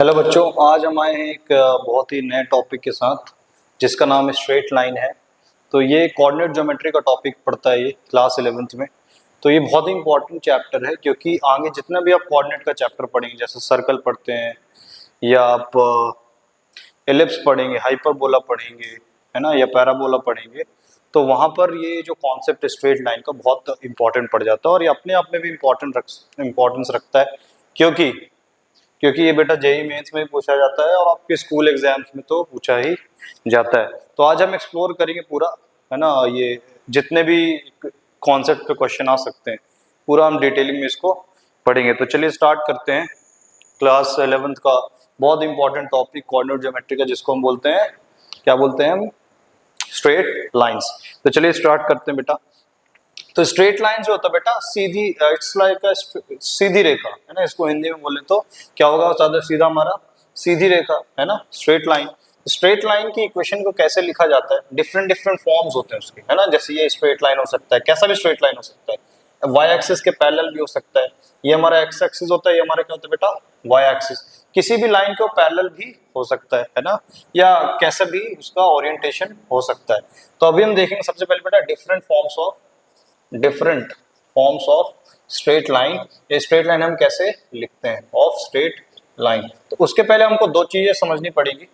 Hello बच्चों, आज हम आए हैं एक बहुत ही नए टॉपिक के साथ जिसका नाम स्ट्रेट लाइन है। तो ये कोऑर्डिनेट ज्योमेट्री का टॉपिक पढ़ता है ये क्लास 11th में। तो ये बहुत ही इंपॉर्टेंट चैप्टर है क्योंकि आगे जितना भी आप कोऑर्डिनेट का चैप्टर पढ़ेंगे, जैसे सर्कल पढ़ते हैं या आप एलिप्स पढ़ेंगे, हाइपरबोला पढ़ेंगे, है ना, या पैराबोला पढ़ेंगे, तो वहाँ पर ये जो कॉन्सेप्ट स्ट्रेट लाइन का बहुत इंपॉर्टेंट पड़ जाता है और ये अपने आप में भी इम्पोर्टेंस रखता है क्योंकि क्योंकि ये बेटा जेईई मेंस में भी पूछा जाता है और आपके स्कूल एग्जाम्स में तो पूछा ही जाता है। तो आज हम एक्सप्लोर करेंगे पूरा, है ना, ये जितने भी कॉन्सेप्ट पे क्वेश्चन आ सकते हैं पूरा हम डिटेलिंग में इसको पढ़ेंगे। तो चलिए स्टार्ट करते हैं क्लास 11th का बहुत इंपॉर्टेंट टॉपिक कोऑर्डिनेट ज्योमेट्री का, जिसको हम बोलते हैं, क्या बोलते हैं हम, स्ट्रेट लाइंस। तो चलिए स्टार्ट करते हैं बेटा। तो स्ट्रेट लाइन जो होता है बेटा, सीधी, इट्स लाइक सीधी रेखा, है ना, इसको हिंदी में बोले तो क्या होगा, ज्यादा सीधा हमारा सीधी रेखा, है ना, स्ट्रेट लाइन। स्ट्रेट लाइन की इक्वेशन को कैसे लिखा जाता है, डिफरेंट डिफरेंट फॉर्म्स होते हैं उसके, है ना। जैसे ये स्ट्रेट लाइन हो सकता है, कैसा भी स्ट्रेट लाइन हो सकता है, वाई एक्सिस के पैरेलल भी हो सकता है, ये हमारा एक्स एक्सिस होता है, ये हमारा क्या होता है बेटा, वाई एक्सिस। किसी भी लाइन के पैरेलल भी हो सकता है ना, या कैसे भी उसका ओरिएंटेशन हो सकता है। तो अभी हम देखेंगे सबसे पहले बेटा different forms of straight line. ये स्ट्रेट लाइन हम कैसे लिखते हैं, ऑफ स्ट्रेट लाइन। तो उसके पहले हमको दो चीजें समझनी पड़ेगी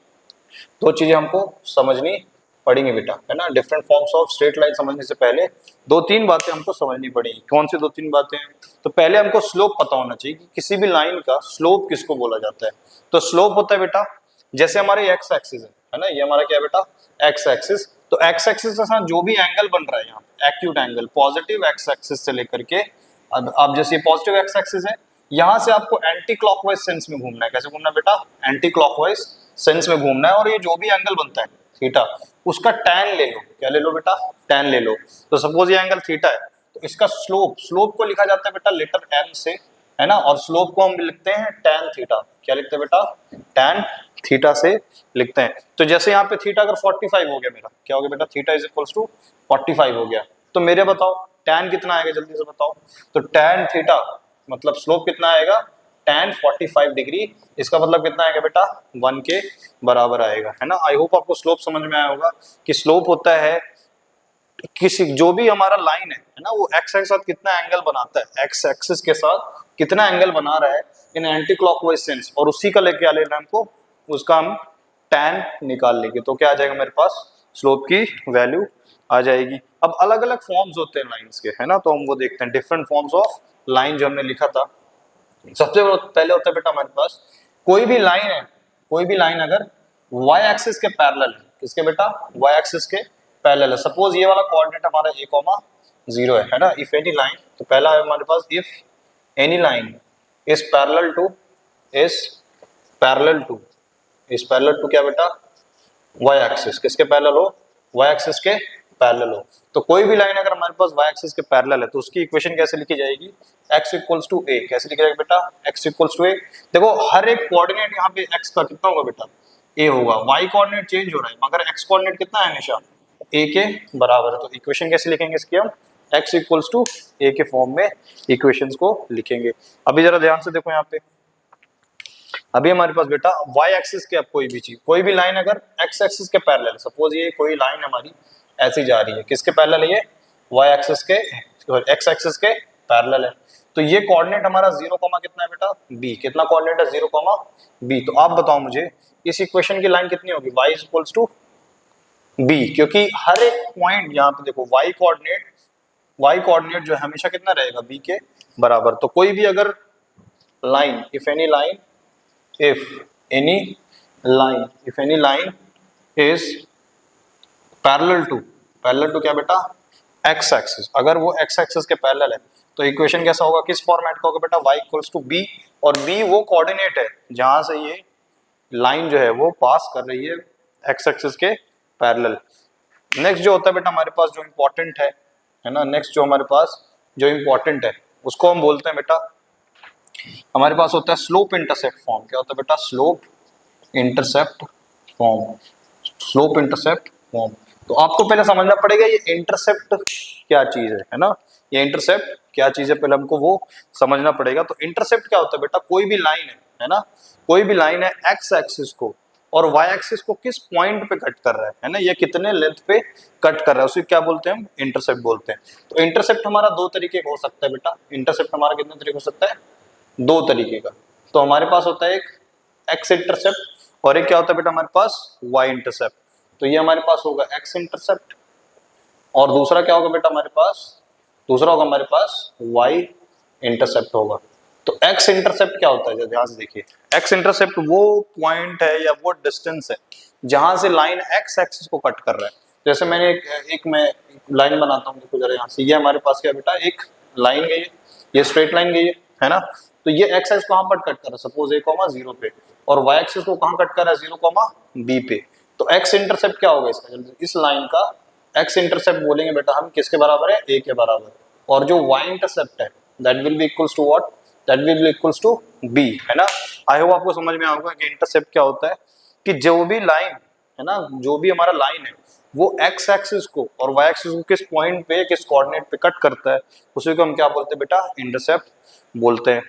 बेटा, है ना। Different forms of straight line समझने से पहले दो तीन बातें हमको समझनी पड़ेगी। कौन सी दो तीन बातें हैं? तो पहले हमको स्लोप पता होना चाहिए कि किसी भी लाइन का स्लोप किसको बोला जाता है। तो स्लोप होता है बेटा, जैसे हमारे एक्स एक्सिस है ना, ये हमारा क्या है बेटा, एक्स एक्सिस। तो एक्स एक्सिस के साथ जो भी एंगल बन रहा है यहाँ पे, acute angle, positive x axis से लेकर के, अब जैसे पॉजिटिव एक्स एक्सिस है, यहाँ से आपको एंटी क्लॉकवाइज सेंस में घूमना है। कैसे घूमना है बेटा, एंटी क्लॉकवाइज सेंस में घूमना है। और ये जो भी एंगल बनता है थीटा, उसका टैन ले लो। क्या ले लो बेटा, टैन ले लो। तो सपोज ये एंगल थीटा है, तो इसका स्लोप को लिखा जाता है बेटा लेटर एम से, है ना। और स्लोप को हम लिखते हैं टैन थीटा। क्या लिखते हैं बेटा, टैन थीटा से लिखते हैं। तो जैसे यहाँ पे थीटा अगर 45 हो गया मेरा, क्या हो गया बेटा, थीटा इज इक्वल्स टू 45 हो गया। तो मेरे बताओ टैन कितना आएगा, जल्दी से बताओ। तो टैन थीटा मतलब स्लोप कितना आएगा, टैन 45 डिग्री। इसका मतलब कितना आएगा बेटा, 1 के बराबर आएगा, है ना। आई होप आपको स्लोप समझ में आया होगा कि स्लोप होता है किसी, जो भी हमारा लाइन है ना, वो एक्स के साथ कितना एंगल बनाता है, एक्स एक्सिस के साथ कितना एंगल बना रहा है इन एंटी क्लॉकवाइज सेंस, और उसी का लेके आ लेना हमको, उसका हम टैन निकाल लेंगे। तो क्या आ जाएगा मेरे पास, स्लोप की वैल्यू आ जाएगी। अब अलग अलग फॉर्म्स होते हैं लाइंस के, है ना, तो हम वो देखते हैं डिफरेंट फॉर्म्स ऑफ लाइन जो हमने लिखा था। सबसे पहले होता है बेटा हमारे पास, कोई भी लाइन अगर y एक्सिस के पैरेलल है, किसके बेटा, y एक्सिस के पैरेलल है। सपोज ये वाला कोऑर्डिनेट हमारा a, 0 है ना। इफ एनी लाइन, तो पहला है हमारे पास, if any line is parallel to क्या बेटा, y एक्सिस, किसके पैरेलल हो, y एक्सिस के पैरेलल हो। तो कोई भी लाइन अगर हमारे पास y एक्सिस के पैरेलल है, तो उसकी इक्वेशन कैसे लिखी जाएगी, x इक्वल्स टू a। कैसे लिखा जाएगा बेटा, x इक्वल्स टू a। देखो हर एक कोऑर्डिनेट यहाँ पे x का कितना होगा बेटा, a होगा। y कोऑर्डिनेट चेंज हो रहा है मगर x कोऑर्डिनेट कितना है, हमेशा a के बराबर है। तो इक्वेशन कैसे लिखेंगे इसकी हम, x इक्वल्स टू a के फॉर्म में इक्वेशंस को लिखेंगे। अभी जरा ध्यान से देखो यहाँ पे, अभी हमारे पास बेटा y एक्सिस के, अब कोई भी लाइन अगर x एक्सिस के पैरेलल, सपोज ये कोई लाइन हमारी ऐसी जा रही है, किसके पैरेलल है ये, y एक्सिस के, x एक्सिस के पैरेलल है। तो ये कोऑर्डिनेट हमारा 0, कितना है बेटा, b। कितना कोऑर्डिनेट है, 0, b। तो आप बताओ मुझे इस इक्वेशन की लाइन कितनी होगी, y इक्वल्स टू b, क्योंकि हर एक पॉइंट यहाँ पे देखो y कोऑर्डिनेट जो है हमेशा कितना रहेगा, b के बराबर। तो कोई भी अगर line, if any line is parallel to क्या बेटा, x एक्सिस, अगर वो x एक्सिस के पैरेलल है, तो इक्वेशन कैसा होगा, किस फॉर्मेट का होगा बेटा, y इक्वल्स टू b। और b वो कोऑर्डिनेट है जहां से ये लाइन जो है वो पास कर रही है x एक्सिस के पैरेलल। नेक्स्ट जो होता है बेटा हमारे पास जो इंपॉर्टेंट है ना, नेक्स्ट जो हमारे पास जो इंपॉर्टेंट है उसको हम बोलते हैं बेटा, हमारे पास होता है स्लोप इंटरसेप्ट फॉर्म। क्या होता है बेटा, स्लोप इंटरसेप्ट फॉर्म। तो आपको पहले समझना पड़ेगा ये इंटरसेप्ट क्या चीज है ना, ये इंटरसेप्ट क्या चीज है, पहले हमको वो समझना पड़ेगा। तो इंटरसेप्ट क्या होता है बेटा, कोई भी लाइन है है ना, कोई भी लाइन है एक्स एक्सिस को और वाई एक्सिस को किस पॉइंट पे कट कर रहा है ना, ये कितने लेंथ पे कट कर रहा है, उसे क्या बोलते हैं हम, इंटरसेप्ट बोलते हैं। तो इंटरसेप्ट हमारा दो तरीके का हो सकता है बेटा, इंटरसेप्ट हमारा कितने तरीके हो सकता है, दो तरीके का। तो हमारे पास होता है एक एक्स इंटरसेप्ट और एक क्या होता है बेटा हमारे पास, वाई इंटरसेप्ट। तो ये हमारे पास होगा एक्स इंटरसेप्ट और दूसरा क्या होगा बेटा हमारे पास, दूसरा होगा हमारे पास वाई इंटरसेप्ट होगा। तो एक्स इंटरसेप्ट क्या होता है, ध्यान से देखिए, एक्स इंटरसेप्ट वो पॉइंट है या वो डिस्टेंस है जहां से लाइन एक्स एक्सिस को कट कर रहा है। जैसे मैंने एक मैं लाइन बनाता हूँ, देखो जरा यहाँ से, ये हमारे पास क्या बेटा, एक लाइन गई है, ये स्ट्रेट लाइन गई है ना। तो ये एक्स एक्सिस कहाँ पर कट कर रहा है, सपोज ए कॉमा 0 पे, और वाई एक्सिस को कहाँ कट कर रहा है, 0 कॉमा बी पे। तो एक्स इंटरसेप्ट क्या होगा इसका, इस लाइन का एक्स इंटरसेप्ट बोलेंगे बेटा हम किसके बराबर है, ए के बराबर। और जो वाई इंटरसेप्ट है that will be equals to what, that will be equals to b, है ना। आई होप आपको समझ में आएगा कि इंटरसेप्ट क्या होता है, कि जो भी लाइन है ना, जो भी हमारा लाइन है वो एक्स एक्सिस को और वाई एक्सिस को किस पॉइंट पे, किस कोऑर्डिनेट पे कट करता है, उसी को हम क्या बोलते हैं बेटा, इंटरसेप्ट बोलते हैं।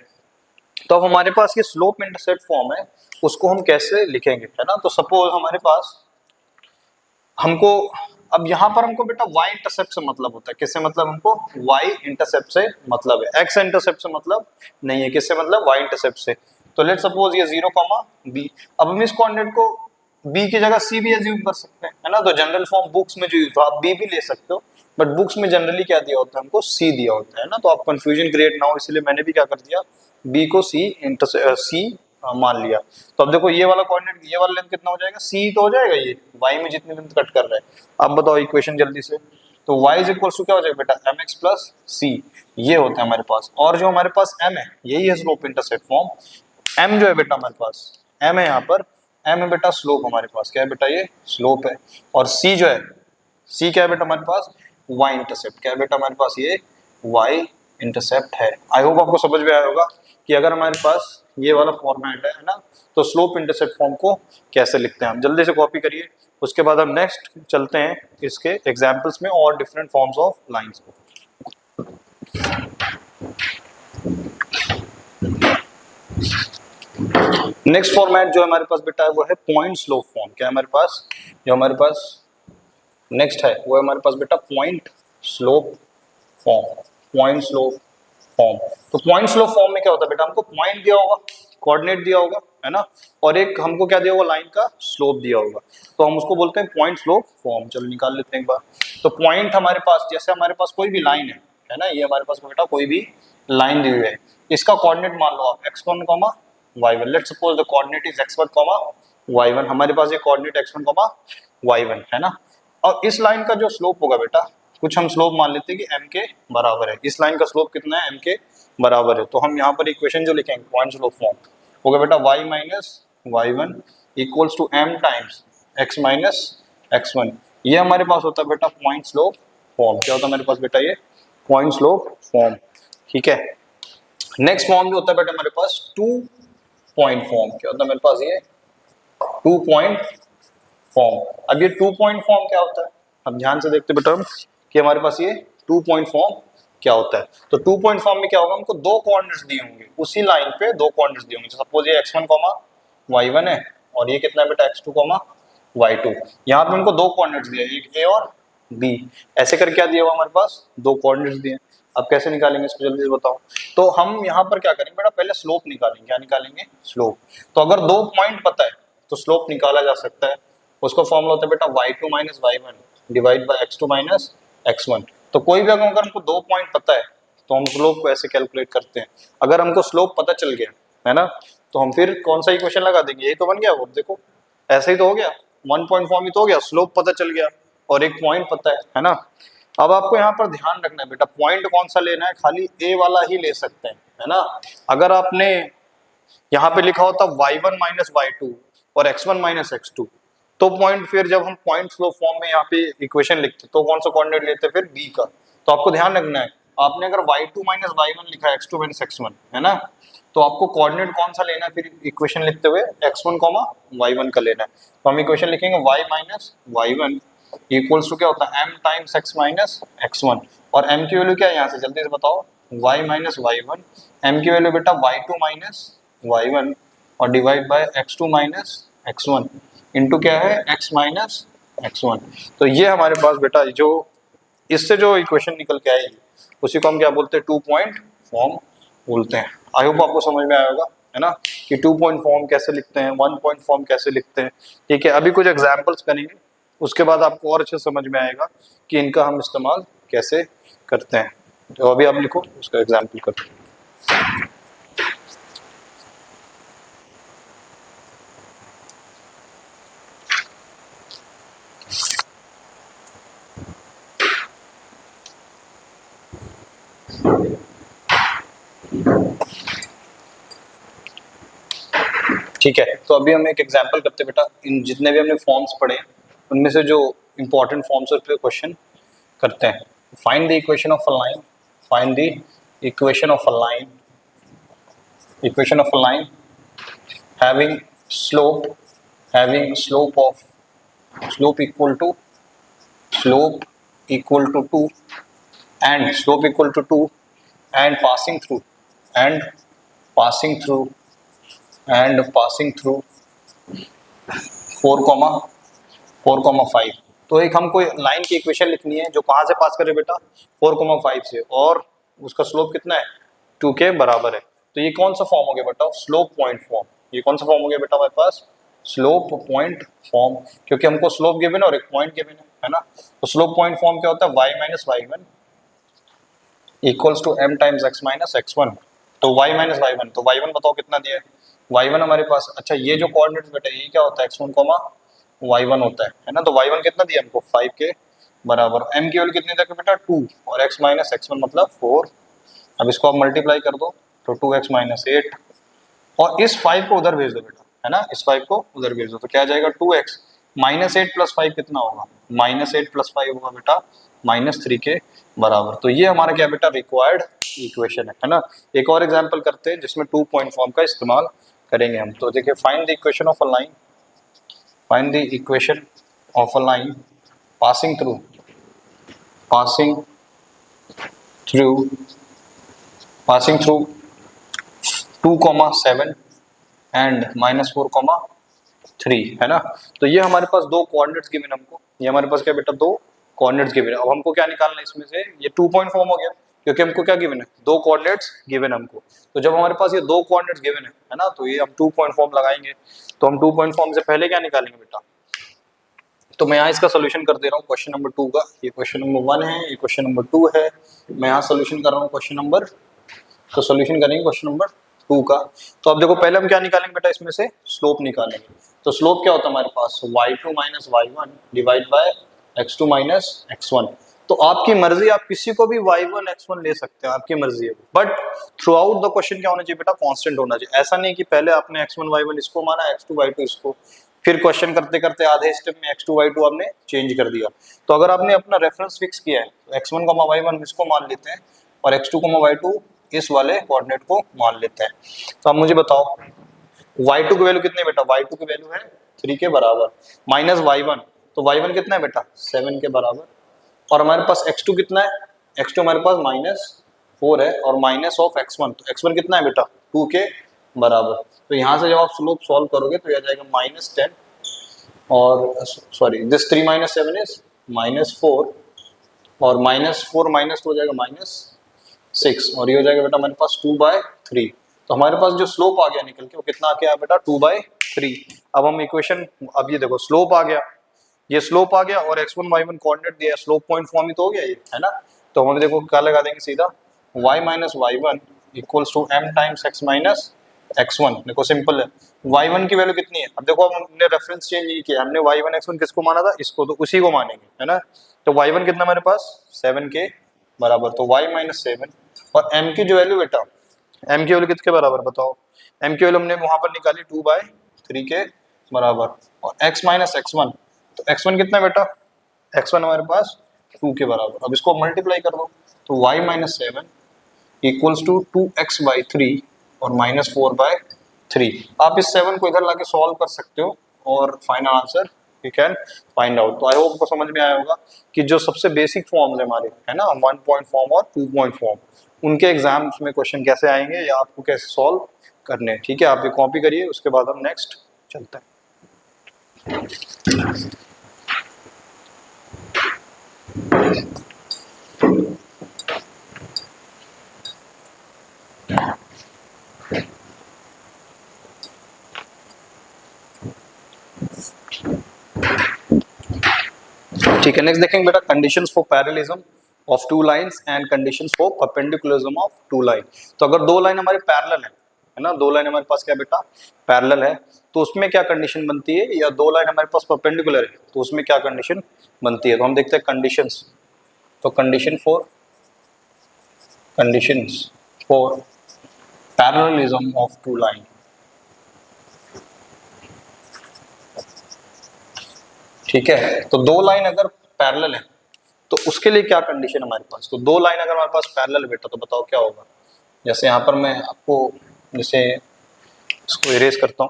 तो अब हमारे पास ये स्लोप इंटरसेप्ट फॉर्म है, उसको हम कैसे लिखेंगे, है ना। तो सपोज हमारे पास हमको, अब यहाँ पर हमको बेटा y इंटरसेप्ट से मतलब होता है, किससे मतलब, हमको y इंटरसेप्ट से मतलब है, x इंटरसेप्ट से मतलब नहीं है, किससे मतलब, y इंटरसेप्ट से। तो लेट सपोज ये 0 कॉमा b, अब हम इस कोऑर्डिनेट को b की जगह c भी एज्यूम कर सकते हैं, है ना। तो जनरल फॉर्म बुक्स में जो यूज, तो आप b भी ले सकते हो, बट बुक्स में जनरली क्या दिया होता है, हमको c दिया होता है ना। तो आप कंफ्यूजन क्रिएट ना हो इसलिए मैंने भी क्या कर दिया, b को c मान लिया। तो अब देखो ये वाला कोऑर्डिनेट, ये वाला लेंथ कितना हो जाएगा, c तो हो जाएगा, ये y में जितनी लेंथ कट कर रहा है। अब बताओ इक्वेशन जल्दी से, तो y इज इक्वल टू क्या हो जाएगा बेटा, mx प्लस c, ये होता है हमारे पास। और जो हमारे पास m है, यही है स्लोप इंटरसेप्ट फॉर्म। m जो है बेटा हमारे पास, m है यहाँ पर, m है बेटा स्लोप हमारे पास, क्या है बेटा, ये स्लोप है। और c जो है, c क्या है बेटा हमारे पास, y इंटरसेप्ट, क्या है बेटा हमारे पास, ये y इंटरसेप्ट है। आई होप आपको समझ में आया होगा कि अगर हमारे पास ये वाला फॉर्मेट है ना, तो स्लोप इंटरसेप्ट फॉर्म को कैसे लिखते हैं हम, जल्दी से कॉपी करिए। उसके बाद हम नेक्स्ट चलते हैं इसके एग्जांपल्स में और डिफरेंट फॉर्म्स ऑफ लाइंस को। नेक्स्ट फॉर्मेट जो हमारे पास बेटा है वो है पॉइंट स्लोप फॉर्म। क्या है हमारे पास, जो हमारे पास नेक्स्ट है वो है हमारे पास बेटा point slope form, point slope form. तो पॉइंट स्लोप फॉर्म में क्या होता है बेटा, हमको पॉइंट दिया होगा, कोऑर्डिनेट दिया होगा, है ना, और एक हमको क्या दिया होगा, लाइन का स्लोप दिया होगा, तो हम उसको बोलते हैं पॉइंट स्लोप फॉर्म। चलो निकाल लेते हैं एक बार। तो पॉइंट हमारे पास, जैसे हमारे पास कोई भी लाइन है ना, ये हमारे पास बेटा कोई भी लाइन दी हुई है, इसका कोऑर्डिनेट मान लो आप x1, y1। Let's suppose the coordinate is x1, y1। हमारे पास ये कोऑर्डिनेट x1, y1 है ना। और इस लाइन का जो स्लोप होगा बेटा, कुछ हम स्लोप मान लेते हैं कि m के बराबर है, इस लाइन का स्लोप कितना है, m के बराबर है। तो हम यहाँ पर इक्वेशन जो लिखेंगे पॉइंट स्लोप फॉर्म होगा बेटा y minus y1 equals to m times x minus x1। ये हमारे पास होता है बेटा पॉइंट स्लोप फॉर्म। क्या होता है हमारे पास बेटा, ये पॉइंट स्लोप फॉर्म, ठीक है। नेक्स्ट फॉर्म जो होता है बेटा हमारे पास 2 पॉइंट फॉर्म। क्या होता है मेरे पास, ये 2 पॉइंट फॉर्म। अब ये 2 पॉइंट फॉर्म क्या होता है, अब ध्यान से देखते बेटा हम कि हमारे पास ये 2 पॉइंट फॉर्म क्या होता है। तो 2 पॉइंट फॉर्म में क्या होगा, हमको दो कोऑर्डिनेट्स दिए होंगे, उसी लाइन पे दो कोऑर्डिनेट्स दिए होंगे। सपोज ये x1, y1 है और ये कितना है बेटा x2, y2। यहाँ पे हमको दो कोऑर्डिनेट्स दिए, एक a और b, ऐसे करके क्या दिया हुआ हमारे पास, दो कोऑर्डिनेट्स दिए। अब कैसे निकालेंगे इसको जल्दी से बताओ। तो हम यहाँ पर क्या करेंगे बेटा, पहले स्लोप निकालेंगे। क्या निकालेंगे, स्लोप। तो अगर दो पॉइंट पता है तो स्लोप निकाला जा सकता है। उसका फॉर्मूला होता है बेटा y2 minus y1 divide bye x2 minus x1। तो कोई भी अगर हमको दो पॉइंट पता है तो हम स्लोप को ऐसे कैलकुलेट करते हैं। अगर हमको स्लोप पता चल गया है ना, तो हम फिर कौन सा इक्वेशन लगा देंगे, यही तो बन गया। वो देखो ऐसे ही तो हो गया, 1 पॉइंट फॉर्म ही तो हो गया, स्लोप पता चल गया और एक पॉइंट पता है ना। अब आपको यहाँ पर ध्यान रखना है बेटा, पॉइंट कौन सा लेना है, खाली ए वाला ही ले सकते हैं, है ना। अगर आपने यहाँ पे लिखा होता y1 माइनस y2 और x1 माइनस x2, तो पॉइंट, फिर जब हम पॉइंट स्लोप फॉर्म में यहाँ पे इक्वेशन लिखते तो कौन सा कोऑर्डिनेट लेते फिर b का। तो आपको ध्यान रखना है, आपने अगर y2 माइनस y1 लिखा है, x2 माइनस x1, है ना, तो आपको कोऑर्डिनेट कौन सा लेना है फिर इक्वेशन लिखते हुए, x1, y1 का लेना है। तो हम इक्वेशन लिखेंगे y minus y1 equals to क्या होता है, m times x minus x1। और m की वैल्यू क्या है यहाँ से जल्दी से बताओ, y माइनस y1। m की वैल्यू बेटा y2 माइनस y1 और divide by x2 minus x1 into क्या है x माइनस x1। तो ये हमारे पास बेटा जो इससे जो इक्वेशन निकल के आएगी उसी को हम क्या बोलते हैं, 2 पॉइंट फॉर्म बोलते हैं। आई होप आपको समझ में आया होगा, है ना, कि 2 पॉइंट फॉर्म कैसे लिखते हैं, 1 पॉइंट फॉर्म कैसे लिखते हैं। ठीक है, अभी कुछ एग्जांपल्स करेंगे, उसके बाद आपको और अच्छे समझ में आएगा कि इनका हम इस्तेमाल कैसे करते हैं। तो अभी आप लिखो उसका एग्जाम्पल करते हैं। ठीक है, तो अभी हम एक एग्जांपल करते हैं बेटा। इन जितने भी हमने फॉर्म्स पढ़े हैं उनमें से जो इंपॉर्टेंट फॉर्म्स पे क्वेश्चन करते हैं। Find the equation of a line, find the equation of a line, equation of a line having slope of slope equal to 2 and slope equal to 2 and passing through 4,5। तो एक हमको line की equation लिखनी है जो कहाँ से पास करे बेटा, 4,5 से, और उसका स्लोप कितना है, 2 के बराबर है। तो ये कौन सा फॉर्म हो गया बेटा, स्लोप पॉइंट फॉर्म। ये कौन सा फॉर्म हो गया बेटा हमारे पास, स्लोप पॉइंट फॉर्म, क्योंकि हमको स्लोप गिवन है और एक पॉइंट गिवन है ना। तो स्लोप पॉइंट फॉर्म क्या होता है, y minus y1 equals to m times x minus x1। तो y माइनस y1, तो y1 बताओ कितना दिया है, y1 हमारे पास, अच्छा ये जो कोऑर्डिनेट्स बेटा ये क्या होता है, x1 y1 होता है ना। तो y1 कितना दिया हमको, 5 के बराबर, m की वैल्यू कितनी तक बेटा 2, और x माइनस x1 मतलब 4। अब इसको आप मल्टीप्लाई कर दो तो 2x माइनस 8, और इस 5 को उधर भेज दो बेटा, है ना, इस 5 को उधर भेज दो तो क्या आ जाएगा, 2x माइनस 8 प्लस 5 कितना होगा, माइनस 8 प्लस 5 होगा बेटा -3 के बराबर। तो ये हमारा क्या बेटा रिक्वायर्ड इक्वेशन है ना। एक और एग्जांपल करते हैं जिसमें 2 पॉइंट फॉर्म का इस्तेमाल करेंगे हम। तो देखिए, find the equation of a line, find the equation of a line passing through 2,7 and -4,3, है ना। तो ये हमारे पास दो कोऑर्डिनेट्स गिवन हमको, ये हमारे पास क्या बेटा, दो कोऑर्डिनेट्स गिवन है। अब हमको क्या निकालना है इसमें से, ये 2 पॉइंट फॉर्म हो गया क्योंकि हमको क्या गिवन है, दो कोऑर्डिनेट्स गिवन हमको। तो जब हमारे पास ये दो कोऑर्डिनेट्स गिवन है ना, तो ये हम 2 पॉइंट फॉर्म लगाएंगे। तो हम 2 पॉइंट फॉर्म से पहले क्या निकालेंगे बेटा, तो मैं यहाँ इसका सोल्यूशन कर दे रहा हूँ क्वेश्चन नंबर 2 का। ये क्वेश्चन नंबर 1 है, ये क्वेश्चन नंबर 2 है। मैं यहाँ सोल्यूशन कर रहा हूँ क्वेश्चन नंबर, तो सोल्यूशन करेंगे क्वेश्चन नंबर 2 का। तो अब देखो, पहले हम क्या निकालेंगे बेटा, इसमें से स्लोप निकालेंगे। तो स्लोप क्या होता है हमारे पास, y2 minus y1 divide bye x2 minus x1। तो आपकी मर्जी, आप किसी को भी y1 x1 ले सकते हैं, आपकी मर्जी है, but through out the question क्या होना चाहिए बेटा, कांस्टेंट होना चाहिए। ऐसा नहीं कि पहले आपने x1 y1 इसको माना, x2 y2 इसको, फिर क्वेश्चन करते करते आधे स्टेप में x2 y2 आपने चेंज कर दिया। तो अगर आपने अपना रेफरेंस फिक्स किया है तो x1 y1 इसको मान लेते हैं और x2 y2 इस वाले कोऑर्डिनेट को मान लेते हैं। तो अब मुझे बताओ y2 की वैल्यू कितनी है बेटा, y2 की वैल्यू है 3 के बराबर, माइनस y1, तो y1 कितना है बेटा 7 के बराबर, और हमारे पास x2 कितना है, x2 हमारे पास -4 है, और माइनस ऑफ x1, तो x1 कितना है बेटा 2 के बराबर। तो यहाँ से जब आप स्लोप सॉल्व करोगे तो यह जाएगा -10, और सॉरी दिस 3 - 7 इज -4, और -4 - 2 हो जाएगा -6, और ये हो जाएगा बेटा हमारे पास 2/3। तो हमारे पास जो स्लोप आ गया निकल के वो कितना आ गया बेटा 2/3। अब हम इक्वेशन, अब ये देखो स्लोप आ गया, ये स्लोप आ गया, और x1 y1 कोऑर्डिनेट दिया, स्लोप पॉइंट फॉर्म ही तो हो गया ये, है ना। तो हम देखो क्या लगा देंगे सीधा, y minus y1 equals to m times x minus x1। देखो सिंपल है, y1 की वैल्यू कितनी है, अब देखो हमने रेफरेंस चेंज नहीं किया, हमने y1 x1 किसको माना था, इसको, तो उसी को मानेंगे, है ना। तो y1 कितना हमारे पास 7 के बराबर, तो y माइनस 7, और m की जो वैल्यू बेटा, m की वैल्यू किसके बराबर बताओ, m की वैल्यू हमने वहां पर निकाली 2/3 के बराबर, और x माइनस x1, तो x1 कितना बेटा, x1 हमारे पास 2 के बराबर। अब इसको मल्टीप्लाई कर दो, तो y minus 7 equals to 2x/3 और -4/3। आप इस 7 को इधर लाके सॉल्व कर सकते हो और final answer you can find out. तो आई होप आपको समझ में आया होगा कि जो सबसे बेसिक फॉर्म्स है हमारे, है ना, 1 पॉइंट फॉर्म और 2 पॉइंट फॉर्म, उनके एग्जाम्स में क्वेश्चन कैसे आएंगे या आपको कैसे सॉल्व करने हैं। ठीक है, आप ये कॉपी करिए, उसके बाद हम नेक्स्ट चलते हैं। ठीक है, नेक्स्ट देखेंगे बेटा conditions for parallelism of two lines and conditions for perpendicularism of two line. तो अगर दो लाइन हमारे पैरेलल है ना, दो लाइन हमारे पास क्या बेटा पैरेलल है, तो उसमें क्या कंडीशन बनती है, या दो लाइन हमारे पास परपेंडिकुलर है तो उसमें क्या कंडीशन बनती है। तो हम देखते हैं कंडीशंस। तो conditions for parallelism of two line. ठीक है, तो दो लाइन अगर पैरेलल है तो उसके लिए क्या कंडीशन हमारे पास। तो दो लाइन अगर हमारे पास पैरेलल बेटा तो बताओ क्या होगा। जैसे यहाँ पर मैं आपको जैसे इसको इरेज करता हूँ,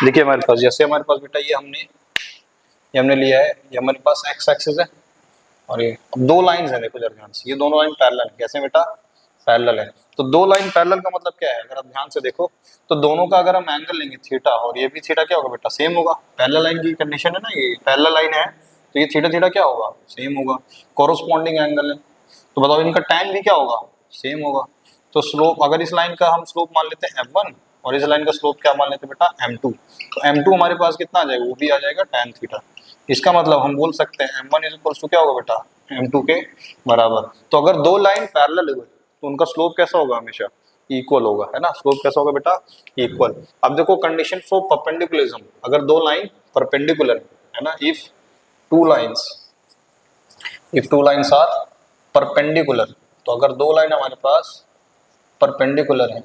देखिए हमारे पास जैसे हमारे पास बेटा ये हमने लिया है, ये हमारे पास एक्स एक्सिस है और ये दो लाइंस हैं, देखो जरा ध्यान से, ये दोनों लाइन पैरेलल है। कैसे बेटा पैरेलल है, तो दो लाइन पैरेलल का मतलब क्या है, अगर आप ध्यान से देखो तो दोनों का अगर हम एंगल लेंगे थीटा, और ये भी थीटा क्या होगा बेटा सेम होगा। पैरेलल लाइन की कंडीशन है ना, ये पैरेलल लाइन है तो ये थीटा थीटा क्या होगा सेम होगा, कोरोस्पोंडिंग एंगल है। तो बताओ इनका tan भी क्या होगा सेम होगा। तो स्लोप अगर इस लाइन का हम स्लोप मान लेते हैं m1 और इस लाइन का स्लोप क्या मान लेते हैं बेटा m2, तो m2 हमारे पास कितना आ जाएगा, वो भी आ जाएगा tan थीटा। इसका मतलब हम बोल सकते हैं m1 इज इक्वल टू क्या होगा बेटा m2 के बराबर। तो अगर दो लाइन पैरेलल हुए तो उनका स्लोप कैसा होगा, हमेशा इक्वल होगा, है ना। स्लोप कैसा होगा बेटा इक्वल। अब देखो कंडीशन फॉर परपेंडिकुलरिज्म, अगर दो लाइन परपेंडिकुलर है ना, if two lines are perpendicular, तो अगर दो लाइन हमारे पास परपेंडिकुलर है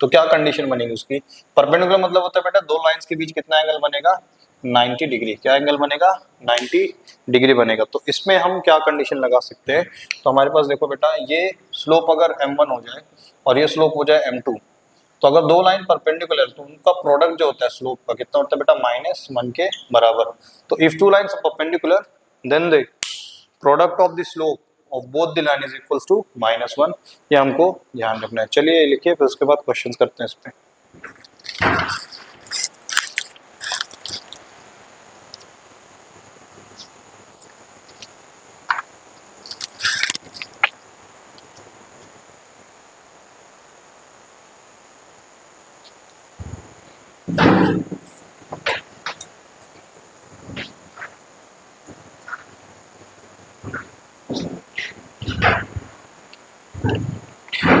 तो क्या कंडीशन बनेगी उसकी। परपेंडिकुलर मतलब होता है बेटा दो लाइंस के बीच कितना एंगल बनेगा 90 डिग्री। क्या एंगल बनेगा 90 डिग्री बनेगा। तो इसमें हम क्या कंडीशन लगा सकते हैं, तो हमारे पास देखो बेटा ये स्लोप अगर m1 हो जाए और ये स्लोप हो जाए m2, तो अगर दो लाइन परपेंडिकुलर तो उनका प्रोडक्ट जो होता है स्लोप का कितना होता है बेटा -1 के बराबर। तो if two lines are perpendicular then the product of the slope of both the line is equals to -1। ये हमको ध्यान रखना है। चलिए लिखिए, फिर उसके बाद क्वेश्चंस करते हैं इस पे।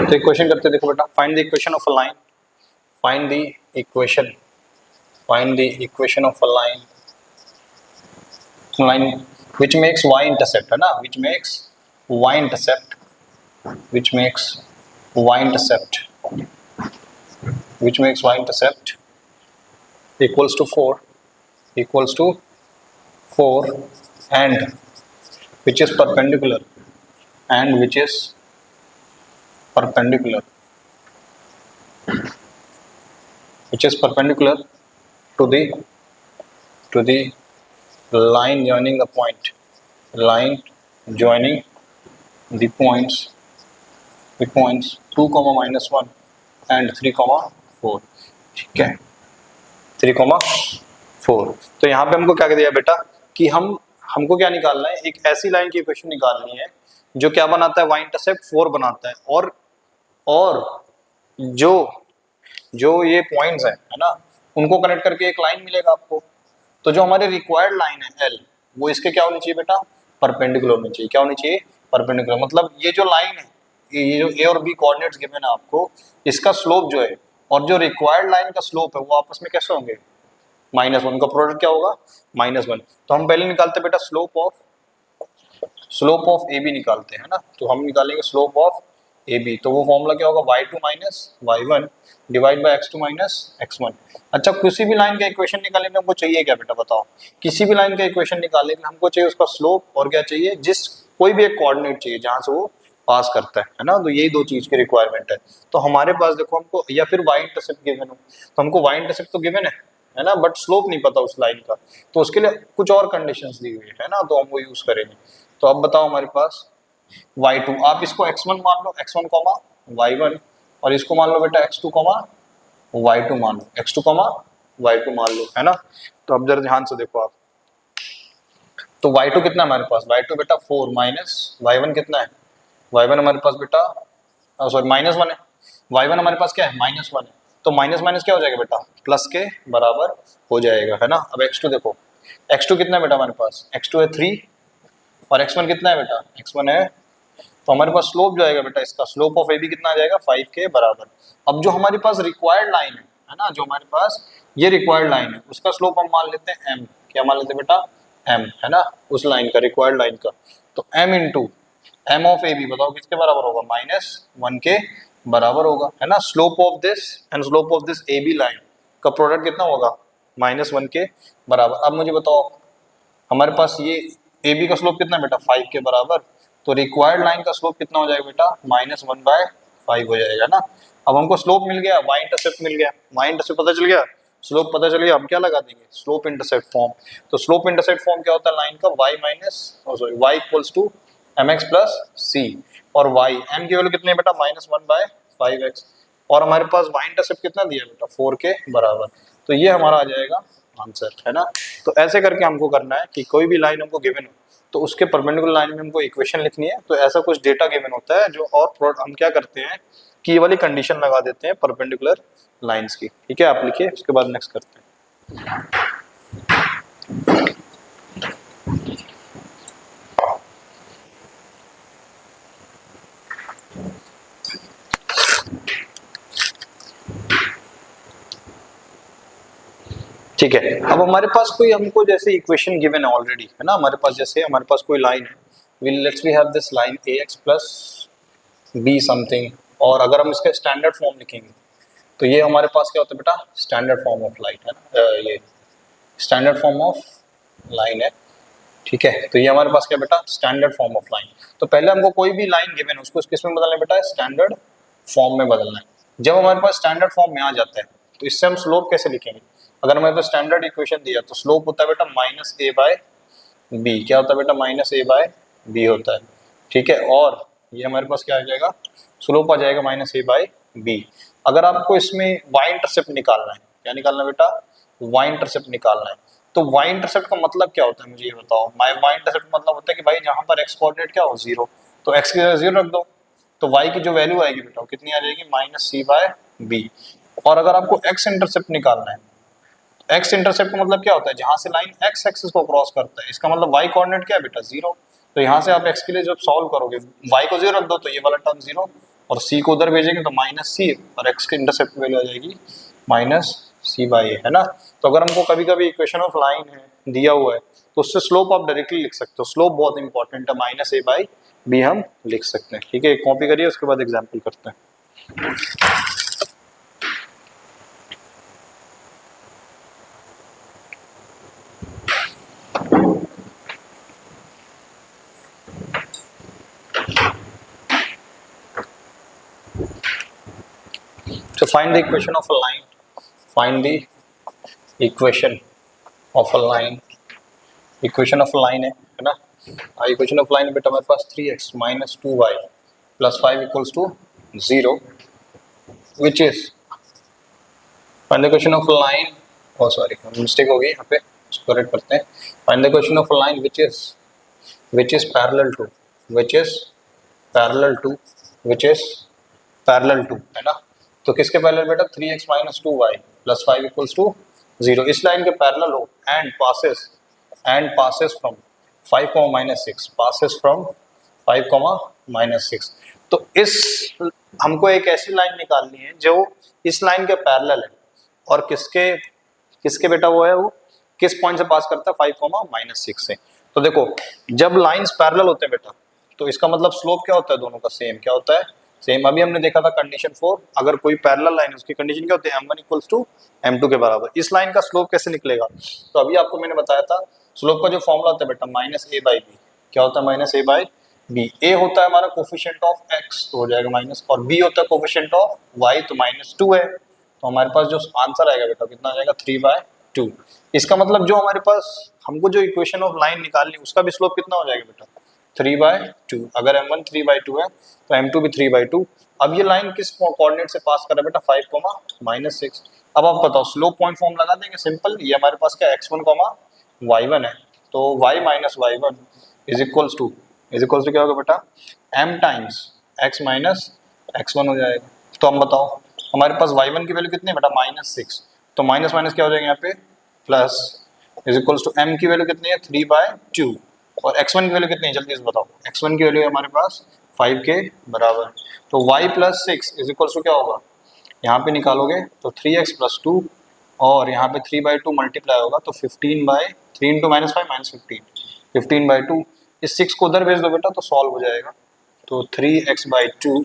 तो इक्वेशन करते देखो बेटा, find the equation of a line, find the equation of a line which makes y intercept, है ना, which makes y intercept equals to 4 and which is perpendicular to the line joining the points the points 2, -1 and 3, 4। ठीक है 3, 4। तो यहाँ पे हमको क्या कह दिया बेटा कि हमको क्या निकालना है, एक ऐसी लाइन की इक्वेशन निकालनी है जो क्या बनाता है, y इंटरसेप्ट 4 बनाता है, और जो ये पॉइंट्स है ना, उनको कनेक्ट करके एक लाइन मिलेगा आपको। तो जो हमारे रिक्वायर्ड लाइन है L, वो इसके क्या होनी चाहिए बेटा परपेंडिकुलर होनी चाहिए। क्या होनी चाहिए परपेंडिकुलर। मतलब ये जो लाइन है, ये जो A और B कोऑर्डिनेट्स गिवन है आपको, इसका स्लोप जो है और जो रिक्वायर्ड लाइन का स्लोप है वो आपस में कैसे होंगे -1 का प्रोडक्ट क्या होगा -1। तो हम पहले निकालते बेटा स्लोप ऑफ AB निकालते हैं ना। तो हम निकालेंगे स्लोप ऑफ AB, तो वो फॉर्मूला क्या होगा y2 - y1 divide bye x2 - x1। अच्छा, किसी भी लाइन का इक्वेशन निकालने में हमको चाहिए क्या बेटा बताओ। किसी भी लाइन का इक्वेशन निकालने में हमको चाहिए उसका स्लोप और क्या चाहिए, जिस कोई भी एक कोऑर्डिनेट चाहिए जहां से वो पास करता है ना। तो यही दो चीज की रिक्वायरमेंट है। तो हमारे पास देखो हमको, या फिर y इंटरसेप्ट गिवन हो, तो हमको y इंटरसेप्ट तो गिवन है ना, बट स्लोप नहीं पता उस लाइन का, तो उसके लिए कुछ और कंडीशंस दी हुई है ना, तो हम वो यूज करेंगे। तो अब बताओ हमारे पास y2। आप इसको x1 मान लो, x1 कॉमा y1, और इसको मान लो बेटा x2 कॉमा y2 मान लो, x2 कॉमा y2 मान लो, है ना। तो अब जरा ध्यान से देखो आप, तो y2 कितना है हमारे पास, y2 बेटा 4 माइनस y1 कितना है, y1 हमारे पास बेटा सॉरी -1 है, y1 हमारे पास क्या है -1 है, तो माइनस माइनस क्या हो जाएगा बेटा, प्लस के बराबर हो जाएगा, है ना। अब x2 देखो, x2 कितना है बेटा हमारे पास, x2 है 3 और x1 कितना है बेटा, x1 है, तो हमारे पास स्लोप जो आएगा बेटा, इसका स्लोप ऑफ ए बी कितना आ जाएगा, 5 के बराबर। अब जो हमारे पास रिक्वायर्ड लाइन है ना, जो हमारे पास ये रिक्वायर्ड लाइन है, उसका स्लोप हम मान लेते हैं m, क्या मान लेते हैं बेटा, m, है ना, उस लाइन का, रिक्वायर्ड लाइन का। तो m into m of A B बताओ किसके बराबर होगा, -1 के बराबर होगा, है ना। Slope of this and slope of this A B line का प्रोडक्ट कितना होगा, -1 के बराबर। अब मुझे बताओ हमारे पास ये ए बी का स्लोप कितना है बेटा, 5 के बराबर, तो रिक्वायर्ड लाइन का स्लोप कितना हो जाएगा बेटा, -1/5 हो जाएगा ना। अब हमको स्लोप मिल गया, वाई इंटरसेप्ट मिल गया, वाई इंटरसेप्ट पता चल गया, स्लोप पता चल गया, हम क्या लगा देंगे, स्लोप इंटरसेप्ट फॉर्म। तो स्लोप इंटरसेप्ट फॉर्म क्या होता है लाइन का, y equals to mx plus c, और y m की वैल्यू कितनी है बेटा, -1/5x, और हमारे पास y इंटरसेप्ट कितना दिया बेटा, 4 के बराबर। तो ये हमारा आ जाएगा आंसर, है ना। तो ऐसे करके हमको करना है कि कोई भी लाइन हमको गिवन हो तो उसके परपेंडिकुलर लाइन में हमको इक्वेशन लिखनी है। तो ऐसा कुछ डेटा गिवन होता है जो, और हम क्या करते हैं कि ये वाली कंडीशन लगा देते हैं परपेंडिकुलर लाइंस की, ठीक है। आप लिखिए, उसके बाद नेक्स्ट करते हैं। ठीक है, अब हमारे पास कोई हमको जैसे इक्वेशन गिवन है ऑलरेडी, है ना, हमारे पास जैसे हमारे पास कोई लाइन है, let's we have this line ax plus b something, और अगर हम इसका स्टैंडर्ड फॉर्म लिखेंगे तो ये हमारे पास क्या होता है बेटा, स्टैंडर्ड फॉर्म ऑफ लाइन है ना, ये स्टैंडर्ड फॉर्म ऑफ लाइन है, ठीक है। तो ये हमारे पास क्या बेटा, स्टैंडर्ड फॉर्म ऑफ लाइन। तो पहले हमको कोई भी लाइन गिवन है उसको किस में बदलना है बेटा, स्टैंडर्ड फॉर्म में बदलना है। जब हमारे पास स्टैंडर्ड फॉर्म में आ जाता है तो इससे हम स्लोप कैसे लिखेंगे, अगर हमारे पास स्टैंडर्ड इक्वेशन दिया तो स्लोप होता है बेटा -a/b, क्या होता है बेटा, -a/b होता है, ठीक है। और ये हमारे पास क्या आ जाएगा, स्लोप आ जाएगा -a/b। अगर आपको इसमें y इंटरसेप्ट निकालना है, क्या निकालना है बेटा, y इंटरसेप्ट निकालना है। तो y इंटरसेप्ट का मतलब क्या होता है, मुझे ये बताओ। y इंटरसेप्ट का मतलब होता है कि भाई जहां पर x कोऑर्डिनेट क्या हो, 0, तो x की जगह 0 रख दो, तो y की जो वैल्यू आएगी बेटा वो कितनी आ जाएगी, -c/b। और अगर आपको x इंटरसेप्ट निकालना है, एक्स इंटरसेप्ट का मतलब क्या होता है, जहां से लाइन एक्स एक्सिस को क्रॉस करता है, इसका मतलब वाई कोऑर्डिनेट क्या है बेटा, 0। तो यहाँ से आप एक्स के लिए जब सॉल्व करोगे, वाई को 0 रख दो तो ये वाला टर्म 0, और सी को उधर भेजेंगे तो -c, और एक्स के इंटरसेप्ट वैल्यू आ जाएगी -c/a, है ना। तो अगर हमको कभी कभी इक्वेशन ऑफ लाइन है दिया हुआ है तो उससे स्लोप आप डायरेक्टली लिख सकते हो, स्लोप बहुत इंपॉर्टेंट है, -a/b हम लिख सकते हैं, ठीक है। कॉपी करिए, उसके बाद एग्जाम्पल करते हैं। So find the equation of a line. Find the equation of a line. Equation of a line है ना। Equation of line बेटा हमारे पास 3x minus 2y plus 5 equals to 0, which is find the equation of a line. Oh sorry, mistake हो गई यहाँ पे, इसको correct करते हैं। Find the equation of a line which is parallel to, which is parallel to, which is parallel to, है ना। तो किसके पैरेलल बेटा, 3x minus 2y plus 5 equals to 0, इस लाइन के पैरेलल हो, and passes from 5, -6, passes from 5, -6। तो इस हमको एक ऐसी लाइन निकालनी है जो इस लाइन के पैरेलल है, और किसके बेटा वो है, वो किस पॉइंट से पास करता है, 5, -6 से। तो देखो जब लाइंस पैरेलल होते हैं बेटा तो इसका मतलब स्लोप क्या होता है, दोनों का सेम क्या होता है, सेम। अभी हमने देखा था कंडीशन 4, अगर कोई पैरेलल लाइन है उसकी कंडीशन क्या होती है, m1 इक्वल्स टू m2 के बराबर। इस लाइन का स्लोप कैसे निकलेगा, तो अभी आपको मैंने बताया था स्लोप का जो फॉर्मूला होता है बेटा, -a/b, क्या होता है, -a/b। a होता है हमारा कोफिशिएंट ऑफ x, तो हो जाएगा माइनस, और b होता है कोफिशिएंट ऑफ y, तो -2 है। तो हमारे पास जो आंसर आएगा बेटा कितना आ जाएगा, 3/2। इसका मतलब जो हमारे पास हमको जो इक्वेशन ऑफ लाइन निकालनी उसका भी स्लोप कितना हो जाएगा बेटा, 3/2। अगर m1 3/2 है तो m2 भी 3/2। अब ये लाइन किस कोऑर्डिनेट से पास कर रहा है बेटा, 5, -6। अब आप बताओ स्लोप पॉइंट फॉर्म लगा देंगे, सिंपल। ये हमारे पास क्या x1, y1 है, तो y minus y1 is equals to क्या होगा बेटा, m times x minus x1 हो जाएगा। तो हम बताओ हमारे पास y1 की वैल्यू कितनी है बेटा, -6, तो माइनस माइनस क्या हो जाएगा यहाँ पे, plus, is equals to m की वैल्यू कितनी है, 3/2, और x1 की वैल्यू कितनी है, जल्दी से बताओ। x1 की वैल्यू है हमारे पास 5 के बराबर, तो y plus 6 is equals to क्या होगा, यहाँ पे निकालोगे तो 3x+2, और यहाँ पे 3/2 मल्टीप्लाई होगा तो 15/3 इंटू -5 -15, 15/2। इस 6 को उधर भेज दो बेटा तो सॉल्व हो जाएगा। तो 3x/2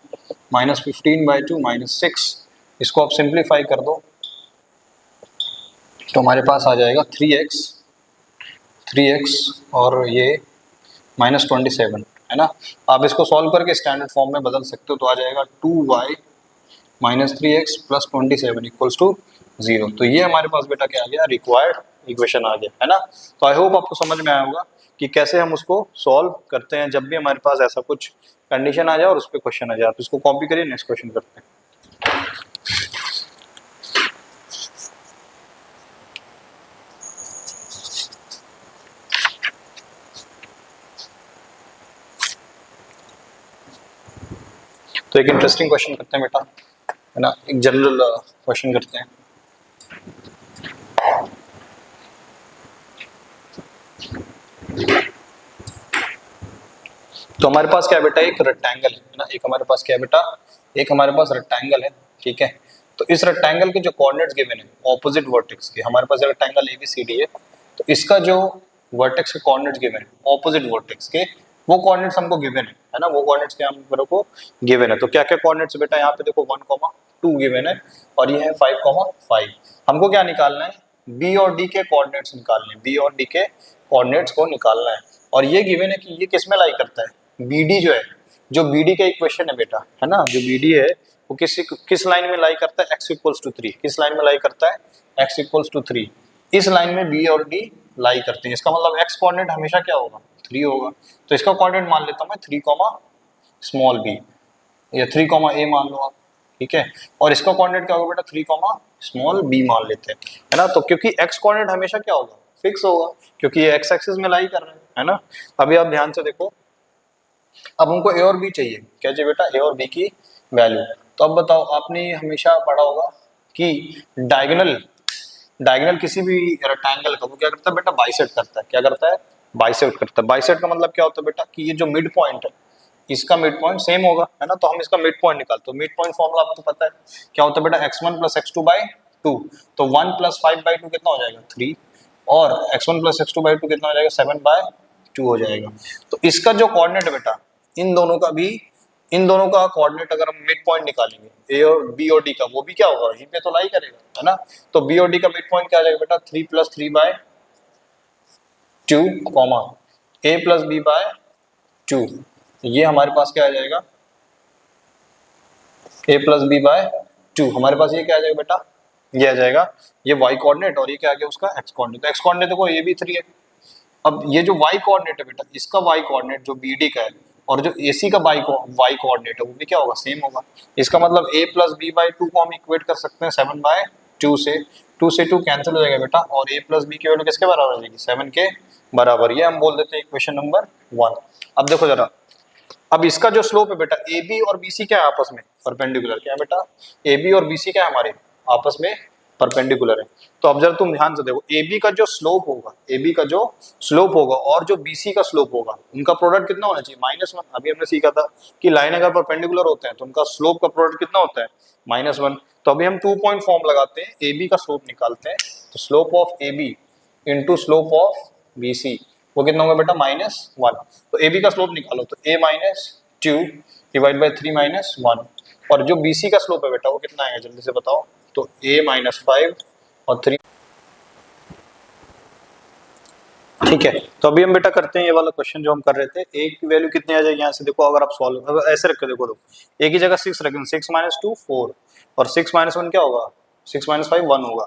-15/2 -6, इसको आप सिंप्लीफाई कर दो तो हमारे पास आ जाएगा 3x और ये -27, है ना। आप इसको सॉल्व करके स्टैंडर्ड फॉर्म में बदल सकते हो, तो आ जाएगा 2y -3x + 27 इक्वल्स टू 0। तो ये हमारे पास बेटा क्या आ गया, रिक्वायर्ड इक्वेशन आ गया, है ना। तो आई होप आपको समझ में आया होगा कि कैसे हम उसको सॉल्व करते हैं जब भी हमारे पास ऐसा कुछ कंडीशन आ जाए और उस पर क्वेश्चन आ जाए। तो इसको कॉपी करिए, नेक्स्ट क्वेश्चन करते हैं। तो एक इंटरेस्टिंग क्वेश्चन करते हैं बेटा, है ना, एक जनरल क्वेश्चन करते हैं। तो हमारे पास क्या है बेटा, एक रेक्टेंगल है ना, एक हमारे पास क्या है बेटा, एक हमारे पास रेक्टेंगल है, ठीक है। तो इस रेक्टेंगल के जो कोऑर्डिनेट्स गिवन है ऑपोजिट वर्टेक्स के, हमारे पास रेक्टेंगल ABCD है, तो इसका जो वर्टेक्स के कोऑर्डिनेट्स गिवन है ऑपोजिट वर्टेक्स के, वो कोऑर्डिनेट्स हमको गिवन है ना, वो कोऑर्डिनेट्स क्या हम को गिवन है। तो क्या क्या कोऑर्डिनेट्स बेटा, यहाँ पे देखो 1, 2 गिवन है, और ये है 5, 5। हमको क्या निकालना है, B और D के कोऑर्डिनेट्स निकालने हैं, B और D के कोऑर्डिनेट्स को निकालना है। और ये गिवन है कि ये किस में लाई करता है, BD जो है, जो BD का एक क्वेश्चन है बेटा, है ना, जो BD है वो किस लाइन में लाई करता है, x = 3। किस लाइन में लाई करता है, x = 3। इस लाइन में B और D लाई करते हैं, इसका मतलब x कोऑर्डिनेट हमेशा क्या होगा, 3 होगा। तो इसका कोऑर्डिनेट मान लेता हूँ मैं 3, b, या 3, a मान लो आप, ठीक है। और इसका कोऑर्डिनेट क्या होगा बेटा, 3, b मान लेते हैं, है ना। तो क्योंकि x कोऑर्डिनेट हमेशा क्या होगा, फिक्स होगा, क्योंकि ये x एक्सिस में लाई कर रहे हैं, है ना। अभी आप ध्यान से देखो, अब हमको a और b चाहिए, क्या चाहिए बेटा, a और b की वैल्यू। तो अब बताओ, आपने हमेशा पढ़ा होगा कि डायगोनल किसी भी रेक्टेंगल का वो क्या करता है बेटा, बाइसेक्ट करता है। क्या करता है, बाइसेक्ट करता है। बाइसेक्ट का मतलब क्या होता है बेटा, कि ये जो मिड पॉइंट है इसका मिड पॉइंट सेम होगा, है ना। तो हम इसका मिड पॉइंट निकालते हैं। मिड पॉइंट फॉर्मूला आपको पता है क्या होता है बेटा, x1 + x2/2। तो 1 + 5/2 कितना हो जाएगा, 3, और x1 + x2/2 कितना हो जाएगा, 7/2 हो जाएगा। तो इसका जो कोऑर्डिनेट है बेटा, इन दोनों का कोऑर्डिनेट अगर हम मिड पॉइंट निकालेंगे, B और D का, वो भी क्या होगा, यहीं पे तो लाई करेगा, है ना। तो B और D का मिड पॉइंट क्या आ जाएगा बेटा, 3 + 3/2, A + B/2। ये हमारे पास क्या आ जाएगा, A + B/2। हमारे पास ये क्या आ जाएगा बेटा, ये आ जाएगा ये y कोऑर्डिनेट, और ये क्या आ गया उसका x कोऑर्डिनेट। तो x कोऑर्डिनेट देखो ये भी 3 है। अब ये जो y कोऑर्डिनेट है बेटा, इसका y कोऑर्डिनेट जो BD का है, और जो AC का y कोऑर्डिनेट है वो भी क्या होगा, सेम होगा। इसका मतलब A + B/2 को हम इक्वेट कर सकते हैं 7/2 से। 2 से 2 कैंसिल हो जाएगा बेटा, और A + B की वैल्यू किसके बराबर हो जाएगी, 7 के बराबर। ये हम बोल देते हैं इक्वेशन नंबर 1। अब देखो जरा, अब इसका जो स्लोप है बेटा, AB और BC क्या है आपस में, परपेंडिकुलर। क्या है बेटा, AB और BC क्या है हमारे आपस में, परपेंडिकुलर है। तो अब जरा तुम ध्यान से देखो, AB का जो स्लोप होगा, AB का जो स्लोप होगा और जो BC का स्लोप होगा, उनका प्रोडक्ट कितना होना चाहिए, -1। अभी हमने सीखा था कि लाइन अगर परपेंडिकुलर होते हैं तो उनका स्लोप का प्रोडक्ट कितना होता है, -1। तो अभी हम 2 पॉइंट फॉर्म लगाते हैं, AB का स्लोप निकालते हैं। तो slope of AB into slope of BC वो कितना होगा बेटा, -1। तो AB का स्लोप निकालो, तो A - 2 / 3 - 1। और जो BC का स्लोप है बेटा वो कितना आएगा, जल्दी से बताओ। तो A - 5 और 3, ठीक है। तो अभी हम बेटा करते हैं ये वाला क्वेश्चन जो हम कर रहे थे। A की वैल्यू कितनी आ जाएगी यहाँ से, देखो अगर आप सॉल्व, अगर ऐसे रख के देखो, तो A की जगह 6 रखेंगे, 6 - 2 4, और 6 - 1 क्या होगा, 6 - 5 1 होगा।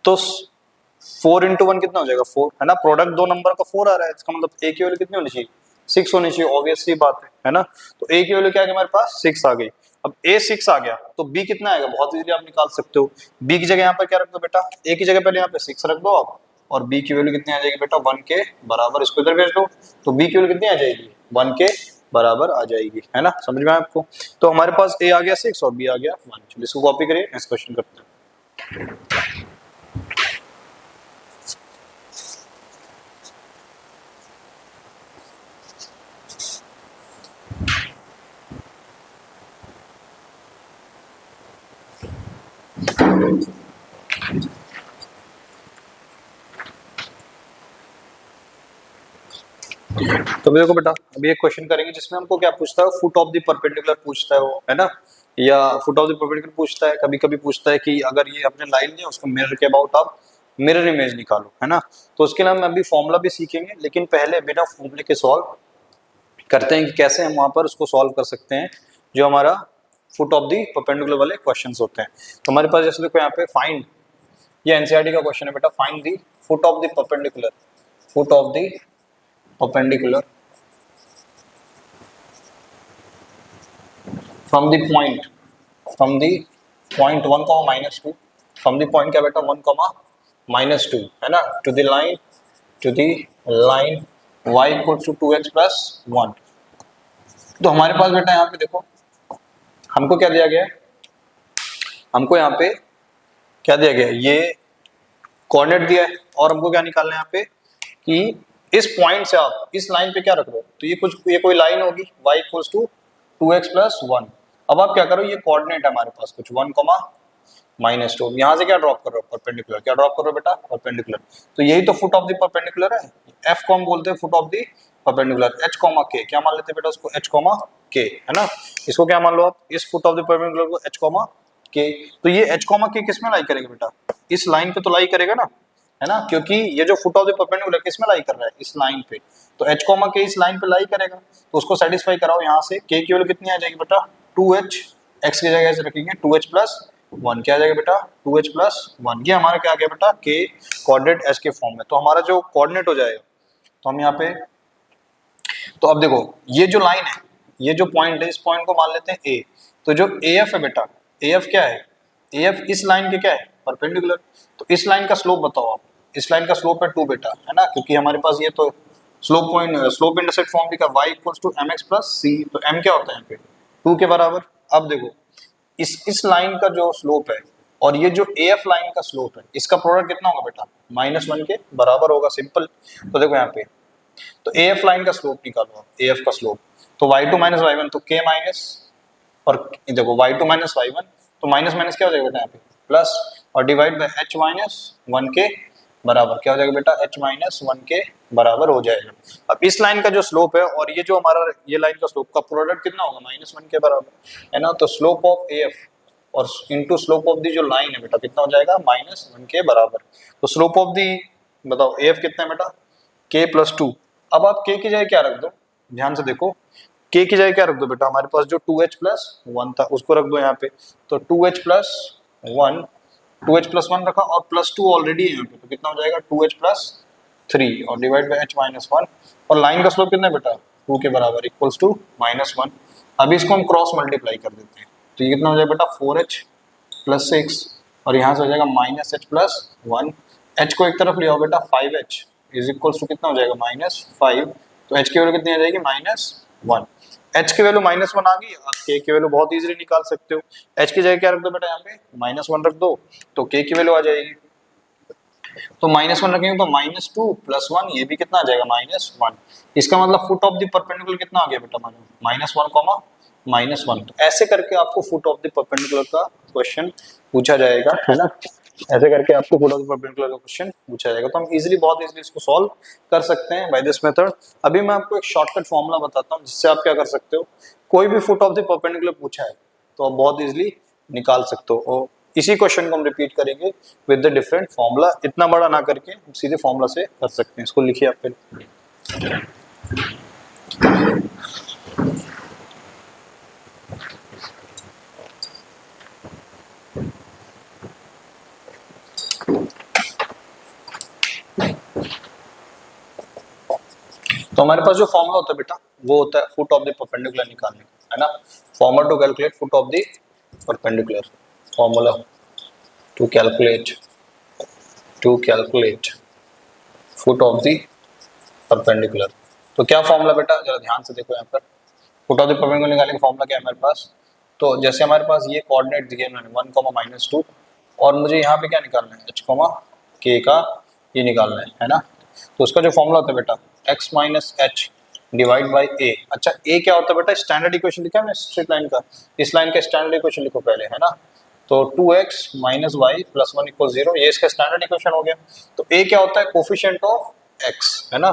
तो 4 × 1 कितना हो जाएगा, 4, है ना। प्रोडक्ट दो नंबर का 4 आ रहा है, इसका मतलब A की वैल्यू कितनी होनी चाहिए, 6 होनी चाहिए, ऑब्वियस सी बात है ना। तो ए की वैल्यू क्या है हमारे पास 6 आ गई। अब ए 6 आ गया तो बी कितना आएगा, बहुत इजीली आप निकाल सकते हो। बी की जगह यहाँ पर क्या रख दो बेटा, ए की जगह पहले यहाँ पे 6 रख दो आप, और बी की वैल्यू कितनी आ जाएगी बेटा 1 के बराबर, इसको इधर भेज दो, तो बी की वैल्यू कितनी आ जाएगी 1 के बराबर आ जाएगी, है ना, समझ में आया आपको। तो हमारे पास ए आ गया 6 और बी आ गया 1। चलिए इसको कॉपी करिए, नेक्स्ट क्वेश्चन करते हैं। तो देखो बेटा अभी एक क्वेश्चन करेंगे जिसमें हमको क्या पूछता है, फुट ऑफ द परपेंडिकुलर पूछता है वो, है ना, या फुट ऑफ द परपेंडिकुलर पूछता है, कभी कभी पूछता है कि अगर ये अपने लाइन है उसको मिरर के अबाउट आप मिरर इमेज निकालो, है ना। तो उसके लिए हम अभी फॉर्मूला भी सीखेंगे, लेकिन पहले बिना फॉर्मूले के सॉल्व करते हैं कि कैसे हम वहां पर उसको सॉल्व कर सकते हैं जो हमारा फुट ऑफ द परपेंडिकुलर वाले क्वेश्चंस होते हैं। तो हमारे पास जैसे देखो यहाँ पे फाइंड, ये एनसीईआरटी का क्वेश्चन है बेटा, find the foot of the perpendicular, foot of the perpendicular from the point 1 comma minus 2, from the point क्या बेटा 1 comma minus 2, है ना, to the line y equals to 2x plus 1। तो हमारे पास बेटा यहाँ पे देखो हमको क्या दिया गया है, हमको यहाँ पे क्या दिया गया है, ये कोऑर्डिनेट दिया है और हमको क्या निकालना है यहाँ पे कि इस पॉइंट से आप इस लाइन पे क्या रख दो, तो ये कोई लाइन होगी y equals to 2x plus 1। अब आप क्या करो, ये कोऑर्डिनेट है हमारे पास कुछ 1 कॉमा माइनस 2, यहाँ से क्या ड्रॉप कर रहे हो परपेंडिकुलर, क्या ड्रॉप कर रहे हो बेटा परपेंडिकुलर। तो यही तो फुट ऑफ द परपेंडिकुलर है, f को हम बोलते हैं foot of the perpendicular, h comma k क्या मान लेते हैं बेटा उसको, h कॉमा k, है ना। इसको क्या मान लो आप, इस फुट ऑफ द परपेंडिकुलर को h कॉमा k। तो ये h कॉमा k किस में लाई करेगा बेटा, इस लाइन पे तो लाई करेगा ना, है ना, क्योंकि ये जो फुट ऑफ द परपेंडिकुलर किस में लाई कर रहा है, इस लाइन पे। तो h कॉमा k इस लाइन पे लाई करेगा, तो उसको सेटिस्फाई कराओ यहाँ से। k की वैल्यू कितनी आ जाएगी बेटा 2h, x की जगह ऐसे रखेंगे 2h प्लस 1, क्या आ जाएगा बेटा 2h प्लस 1। ये हमारा क्या आ गया बेटा k कोऑर्डिनेट h के फॉर्म में। तो हमारा जो कोऑर्डिनेट हो जाएगा, तो हम यहाँ पे, तो अब देखो ये जो लाइन है, ये जो पॉइंट है, इस पॉइंट को मान लेते हैं a। तो जो AF है बेटा, AF क्या है, AF इस लाइन के क्या है परपेंडिकुलर। तो इस लाइन का स्लोप बताओ आप, इस लाइन का स्लोप है 2 बेटा, है ना, क्योंकि हमारे पास ये तो slope point, slope intercept form भी का y equals to mx plus c, तो m क्या होता है यहाँ पे 2 के बराबर। अब देखो इस लाइन का जो स्लोप है और ये जो AF लाइन का स्लोप है, इसका प्रोडक्ट कितना होगा बेटा -1 के बराबर होगा, सिंपल। तो देखो यहाँ पे, तो AF लाइन का स्लोप निकालो आप, AF का स्लोप, तो y2 माइनस y1, तो k माइनस, और देखो y2 माइनस y1, तो माइनस माइनस क्या हो जाएगा बेटा यहाँ पे प्लस, और डिवाइड बाय h माइनस 1 के बराबर, क्या हो जाएगा बेटा h माइनस 1 के बराबर हो जाएगा। अब इस लाइन का जो स्लोप है और ये जो हमारा ये लाइन का स्लोप का प्रोडक्ट कितना होगा -1 के बराबर, है ना। तो स्लोप ऑफ AF और इनटू स्लोप ऑफ दी जो लाइन है बेटा कितना हो जाएगा -1 के बराबर। तो स्लोप ऑफ दी बताओ AF कितना है बेटा k प्लस 2। अब आप k की जगह क्या रख दो, ध्यान से देखो, k की जगह क्या रख दो बेटा, हमारे पास जो 2h प्लस 1 था उसको रख दो यहाँ पे, तो 2h प्लस 1, 2h प्लस 1 रखा और प्लस 2 ऑलरेडी है यहाँ पे, तो कितना हो जाएगा 2h प्लस 3 और डिवाइड बाय h माइनस 1, और लाइन का स्लोप कितना है बेटा 2 के बराबर इक्वल्स टू -1। अभी इसको हम क्रॉस मल्टीप्लाई कर देते हैं, तो ये कितना हो जाएगा बेटा 4h प्लस 6, और यहाँ से हो जाएगा -h प्लस 1, h को एक तरफ ले आओ बेटा 5h इज इक्वल्स टू कितना हो जाएगा -5, तो h की वैल्यू कितनी आ जाएगी -1। h की वैल्यू -1 आ गई, आप k की वैल्यू बहुत इजीली निकाल सकते हो। h की जगह क्या रख दो बेटा यहाँ पे -1 रख दो, तो k की वैल्यू आ जाएगी, तो -1 रखेंगे तो -2 प्लस 1, ये भी कितना आ जाएगा -1। इसका मतलब फुट ऑफ द परपेंडिकुलर कितना आ गया बेटा -1 -1। तो ऐसे करके आपको फुट ऑफ द परपेंडिकुलर का क्वेश्चन पूछा जाएगा, है ना, ऐसे करके आपको फुट ऑफ द परपेंडिकुलर का क्वेश्चन पूछा जाएगा। तो हम इजीली, बहुत इजीली इसको सॉल्व कर सकते हैं बाय दिस मेथड। अभी मैं आपको एक शॉर्टकट फॉर्मूला बताता हूँ जिससे आप क्या कर सकते हो, कोई भी फुट ऑफ द परपेंडिकुलर पूछा है तो आप बहुत इजीली निकाल सकते हो। और इसी क्वेश्चन को हम रिपीट करेंगे विद द डिफरेंट फॉर्मूला, इतना बड़ा ना करके हम सीधे फॉर्मूला से कर सकते हैं। इसको लिखिए आप फिर, तो हमारे पास जो फॉर्मूला होता है बेटा वो होता है फुट ऑफ द परपेंडिकुलर निकालने का, है ना। Formula to calculate foot of the perpendicular, formula to calculate foot of the perpendicular. तो क्या फॉर्मूला बेटा, जरा ध्यान से देखो यहाँ पर। फुट ऑफ द परपेंडिकुलर निकालने का फॉर्मूला क्या है हमारे पास। तो जैसे हमारे पास ये कोऑर्डिनेट दिए उन्होंने 1, -2 और मुझे यहाँ पे क्या निकालना है h, k का ये निकालना है ना। तो उसका जो फॉर्मूला होता है बेटा x minus h divide by a. अच्छा a क्या होता है बेटा, स्टैंडर्ड इक्वेशन लिखा है मैंने स्ट्रेट लाइन का, इस लाइन का स्टैंडर्ड इक्वेशन लिखो पहले, है ना। तो 2x माइनस वाई प्लस 1 = 0, ये इसका स्टैंडर्ड इक्वेशन हो गया। तो a क्या होता है, कोफिशिएंट ऑफ x, है ना,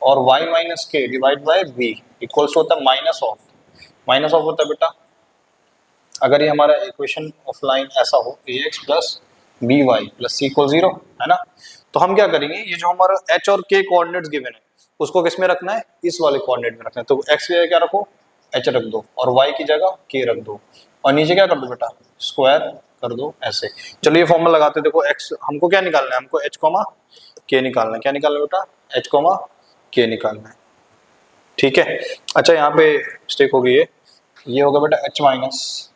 और y माइनस के डिवाइड बाई b इक्वल्स होता है माइनस ऑफ होता है बेटा, अगर ये हमारा इक्वेशन ऑफ लाइन ऐसा हो ax plus b y plus c equal 0, है ना। तो हम क्या करेंगे, ये जो हमारा h और k कोऑर्डिनेट्स गिवन है उसको किस में रखना है, इस वाले कोऑर्डिनेट में रखना है। तो x की जगह क्या रखो, h रख दो, और y की जगह k रख दो, और नीचे क्या कर दो बेटा, स्क्वायर कर दो ऐसे। चलो ये फॉर्मूला लगाते हैं। देखो x हमको क्या निकालना है, हमको h, k निकालना है। क्या निकालना है बेटा, h, k निकालना है, ठीक है। अच्छा यहाँ पे मिस्टेक हो गई है, ये होगा बेटा h माइनस,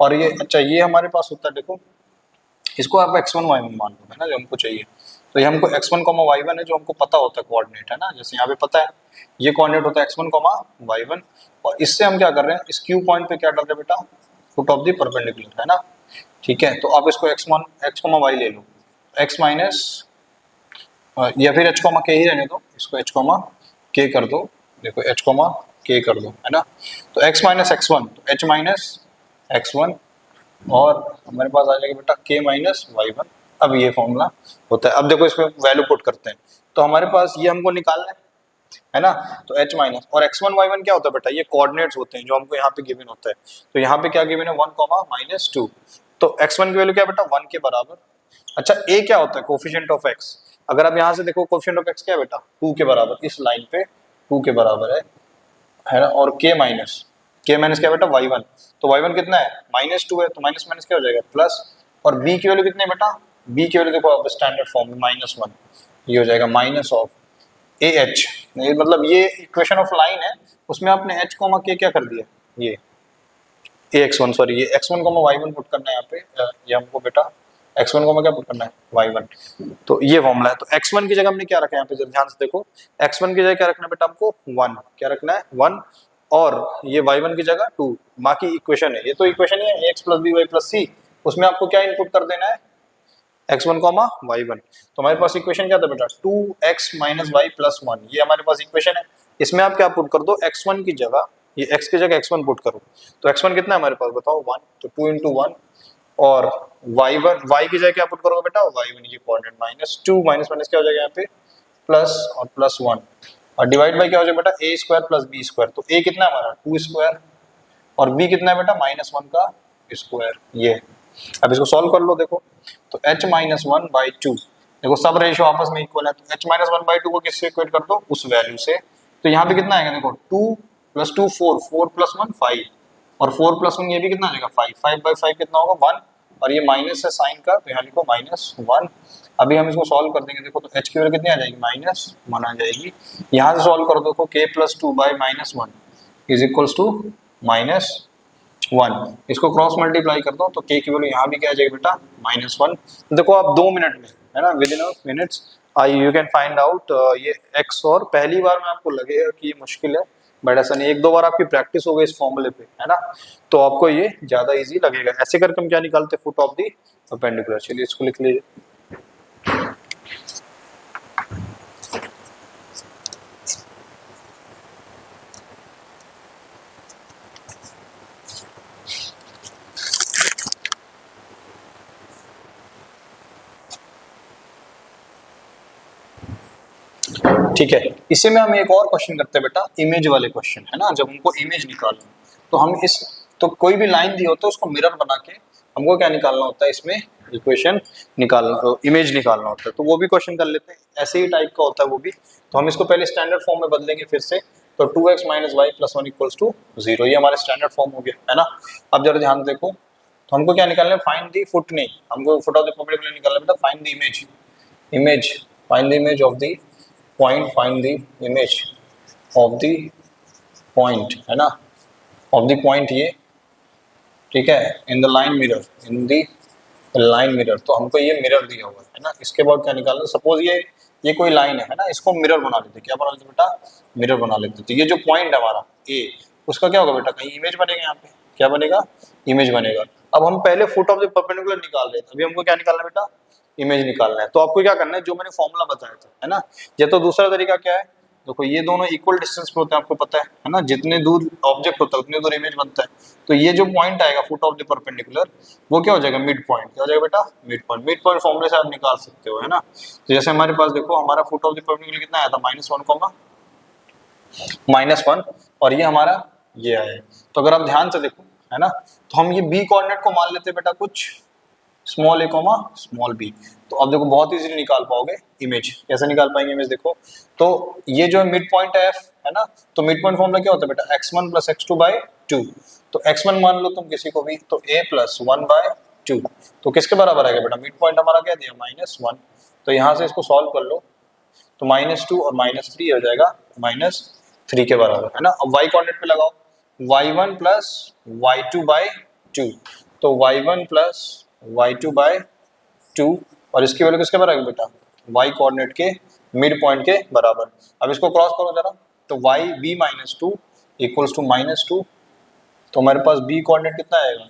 और ये अच्छा ये हमारे पास होता है, देखो इसको आप x1 y1 मान लो, है ना, जो हमको चाहिए। तो ये हमको x1, y1 है जो हमको पता होता है कोऑर्डिनेट, है ना। जैसे यहाँ पे पता है ये कोऑर्डिनेट होता है x1, y1, और इससे हम क्या कर रहे हैं, इस क्यू पॉइंट पे क्या कर रहे हैं बेटा, फुट ऑफ द परपेंडिकुलर, है ना, ठीक है। तो आप इसको x1 x, y ले लो, x माइनस या फिर h, k ही रहने दो, इसको h, k कर दो, देखो h, k कर दो, है ना। तो x माइनस x1 तो h माइनस x1, और हमारे पास आ जाएगा बेटा k माइनस y1। अब ये फॉर्मूला होता है। अब देखो इसमें वैल्यू पुट करते हैं, तो हमारे पास ये हमको निकालना है ना। तो h माइनस और x1 y1 क्या होता है बेटा, ये कोऑर्डिनेट्स होते हैं जो हमको यहाँ पे गिवन होता है। तो यहाँ पे क्या गिवन है, 1, -2। तो x1 की वैल्यू क्या है बेटा, 1 के बराबर। अच्छा a क्या होता है, कोफिशिएंट ऑफ x। अगर आप यहाँ से देखो कोफिशिएंट ऑफ x क्या है बेटा, 2 के बराबर, इस लाइन पे 2 के बराबर है ना। और k माइनस क्या बेटा, y1। तो y1 कितना है, -2 है, तो माइनस माइनस क्या हो जाएगा, प्लस। और b की वैल्यू कितनी है बेटा, b की वैल्यू देखो आप स्टैंडर्ड फॉर्म में -1, ये हो जाएगा माइनस ऑफ ah। ये मतलब ये इक्वेशन ऑफ लाइन है, उसमें आपने h, k क्या कर दिया, ये ax1, सॉरी ये x1, y1 पुट करना है यहाँ पे, ये हमको बेटा x1, क्या पुट करना है, y1। तो ये फॉर्मूला है। तो x1 की जगह हमने क्या रखा है यहाँ पे, जब ध्यान से देखो, x1 की जगह क्या रखना है बेटा हमको, 1, क्या रखना है 1, और ये y1 की जगह 2। बाकी इक्वेशन है, ये तो इक्वेशन ही है ax plus b y plus c, उसमें आपको क्या इनपुट कर देना है, x1, y1। तो हमारे पास इक्वेशन क्या था बेटा, 2x माइनस वाई प्लस 1, ये हमारे पास इक्वेशन है। इसमें आप क्या पुट कर दो, x1 की जगह, ये x की जगह x1 पुट करो। तो x1 कितना है हमारे पास बताओ, 1, तो 2 × 1, और y1 y की जगह क्या पुट करोगे बेटा, y1, ये कोऑर्डिनेट -2 माइनस माइनस क्या हो जाएगा यहाँ पे, प्लस और प्लस 1, और डिवाइड बाय क्या हो जाएगा बेटा, a square plus b square. तो a कितना है हमारा 2 स्क्वायर, और b कितना है बेटा -1 का स्क्वायर, ये। अब इसको सॉल्व कर लो, देखो तो h -1/2, देखो सब रेशियो आपस में इक्वल है, तो h -1/2 को किससे इक्वेट कर दो, उस वैल्यू से। तो यहाँ पे कितना आएगा, देखो 2 + 2 4, 4 + 1 5, और 4 + 1 ये भी कितना आ जाएगा 5, 5/5 कितना होगा 1, और ये माइनस है साइन का, तो यहाँ लिखो -1। अभी हम इसको सॉल्व कर देंगे, देखो तो h की वैल्यू कितनी आ जाएगी, -1 आ जाएगी। यहाँ से सॉल्व कर दो, देखो k + 2/-1 इज इक्वल्स टू -1। इसको क्रॉस मल्टीप्लाई कर दो, तो k की वैल्यू यहाँ भी क्या आ जाएगी बेटा, -1। देखो आप 2 मिनट में, है ना, with in minutes you can find out ये x। और पहली बार में आपको लगेगा कि ये मुश्किल है, बट ऐसा नहीं, 1-2 बार आपकी प्रैक्टिस हो गई इस फॉर्मूले पे, है ना, तो आपको ये ज्यादा इजी लगेगा। ऐसे करके हम क्या निकालते हैं, फुट ऑफ दी परपेंडिकुलर। चलिए इसको लिख लीजिए। ठीक है, इसी में हम एक और क्वेश्चन करते हैं बेटा, इमेज वाले क्वेश्चन, है ना। जब हमको इमेज निकालना, तो हम इस, तो कोई भी लाइन दी होता है उसको मिरर बना के हमको क्या निकालना होता है, इसमें इक्वेशन निकालना, इमेज निकालना होता है। तो वो भी क्वेश्चन कर लेते हैं, ऐसे ही टाइप का होता है वो भी। तो हम इसको पहले स्टैंडर्ड फॉर्म में बदलेंगे फिर से, तो 2x - y + 1 = 0, ये हमारा स्टैंडर्ड फॉर्म हो गया, है ना। अब जरा ध्यान देखो, तो हमको क्या निकालना है, फाइंड दी फुट, नहीं हमको फुट ऑफ द परपेंडिकुलर निकालना है बेटा, find the image, find the image of the point, find the image of the point, है ना, ऑफ द पॉइंट ये, ठीक है, in the line mirror, in the line mirror. तो हमको ये मिरर दिया हुआ है ना, इसके बाद क्या निकालना, सपोज ये कोई लाइन है ना, इसको मिरर बना लेते, क्या बना लेते बेटा, मिरर बना लेते। तो ये जो पॉइंट है हमारा ए, उसका क्या होगा बेटा, कहीं इमेज बनेगा, यहाँ पे क्या बनेगा, इमेज बनेगा। अब हम पहले फुट ऑफ द परपेंडिकुलर निकाल रहे थे, अभी हमको क्या निकालना है बेटा, इमेज निकालना है। तो आपको क्या करना है, जो मैंने फॉर्मूला बताया था, है ना, ये तो दूसरा तरीका क्या है, देखो ये दोनों इक्वल डिस्टेंस पे होते हैं, आपको पता है ना, जितने दूर ऑब्जेक्ट होता है उतनी दूर इमेज बनता है। तो ये जो पॉइंट आएगा फुट ऑफ द परपेंडिकुलर, वो क्या हो जाएगा, मिड पॉइंट। क्या हो जाएगा बेटा, मिड पॉइंट। मिड पॉइंट फॉर्मूले से आप निकाल सकते हो, है ना। तो जैसे हमारे पास देखो, हमारा फुट ऑफ द परपेंडिकुलर कितना आया था, -1, और ये हमारा ये आया। तो अगर आप ध्यान से देखो, है ना, तो हम ये बी कोऑर्डिनेट को मान लेते हैं बेटा कुछ small a comma small b। तो अब देखो बहुत इजीली निकाल पाओगे इमेज। कैसे निकाल पाएंगे इमेज, देखो तो ये जो मिड पॉइंट है f, है ना, तो मिड पॉइंट फॉर्मूला क्या होता है बेटा, x1 + x2/2। तो x1 मान लो तुम किसी को भी, तो a + 1/2। तो किसके बराबर आएगा बेटा, मिड पॉइंट हमारा क्या दिया, -1। तो यहाँ से इसको सॉल्व कर लो, तो -2 और -3 हो जाएगा -3 के बराबर, है ना। अब y कोऑर्डिनेट पे लगाओ, y1 + y2/2। तो y1 + y2/2, और इसकी वैल्यू किसके बराबर बेटा, y कोऑर्डिनेट के मिड पॉइंट के बराबर। अब इसको क्रॉस करो जरा, तो y b - 2 = -2। तो हमारे पास b कोऑर्डिनेट कितना आएगा,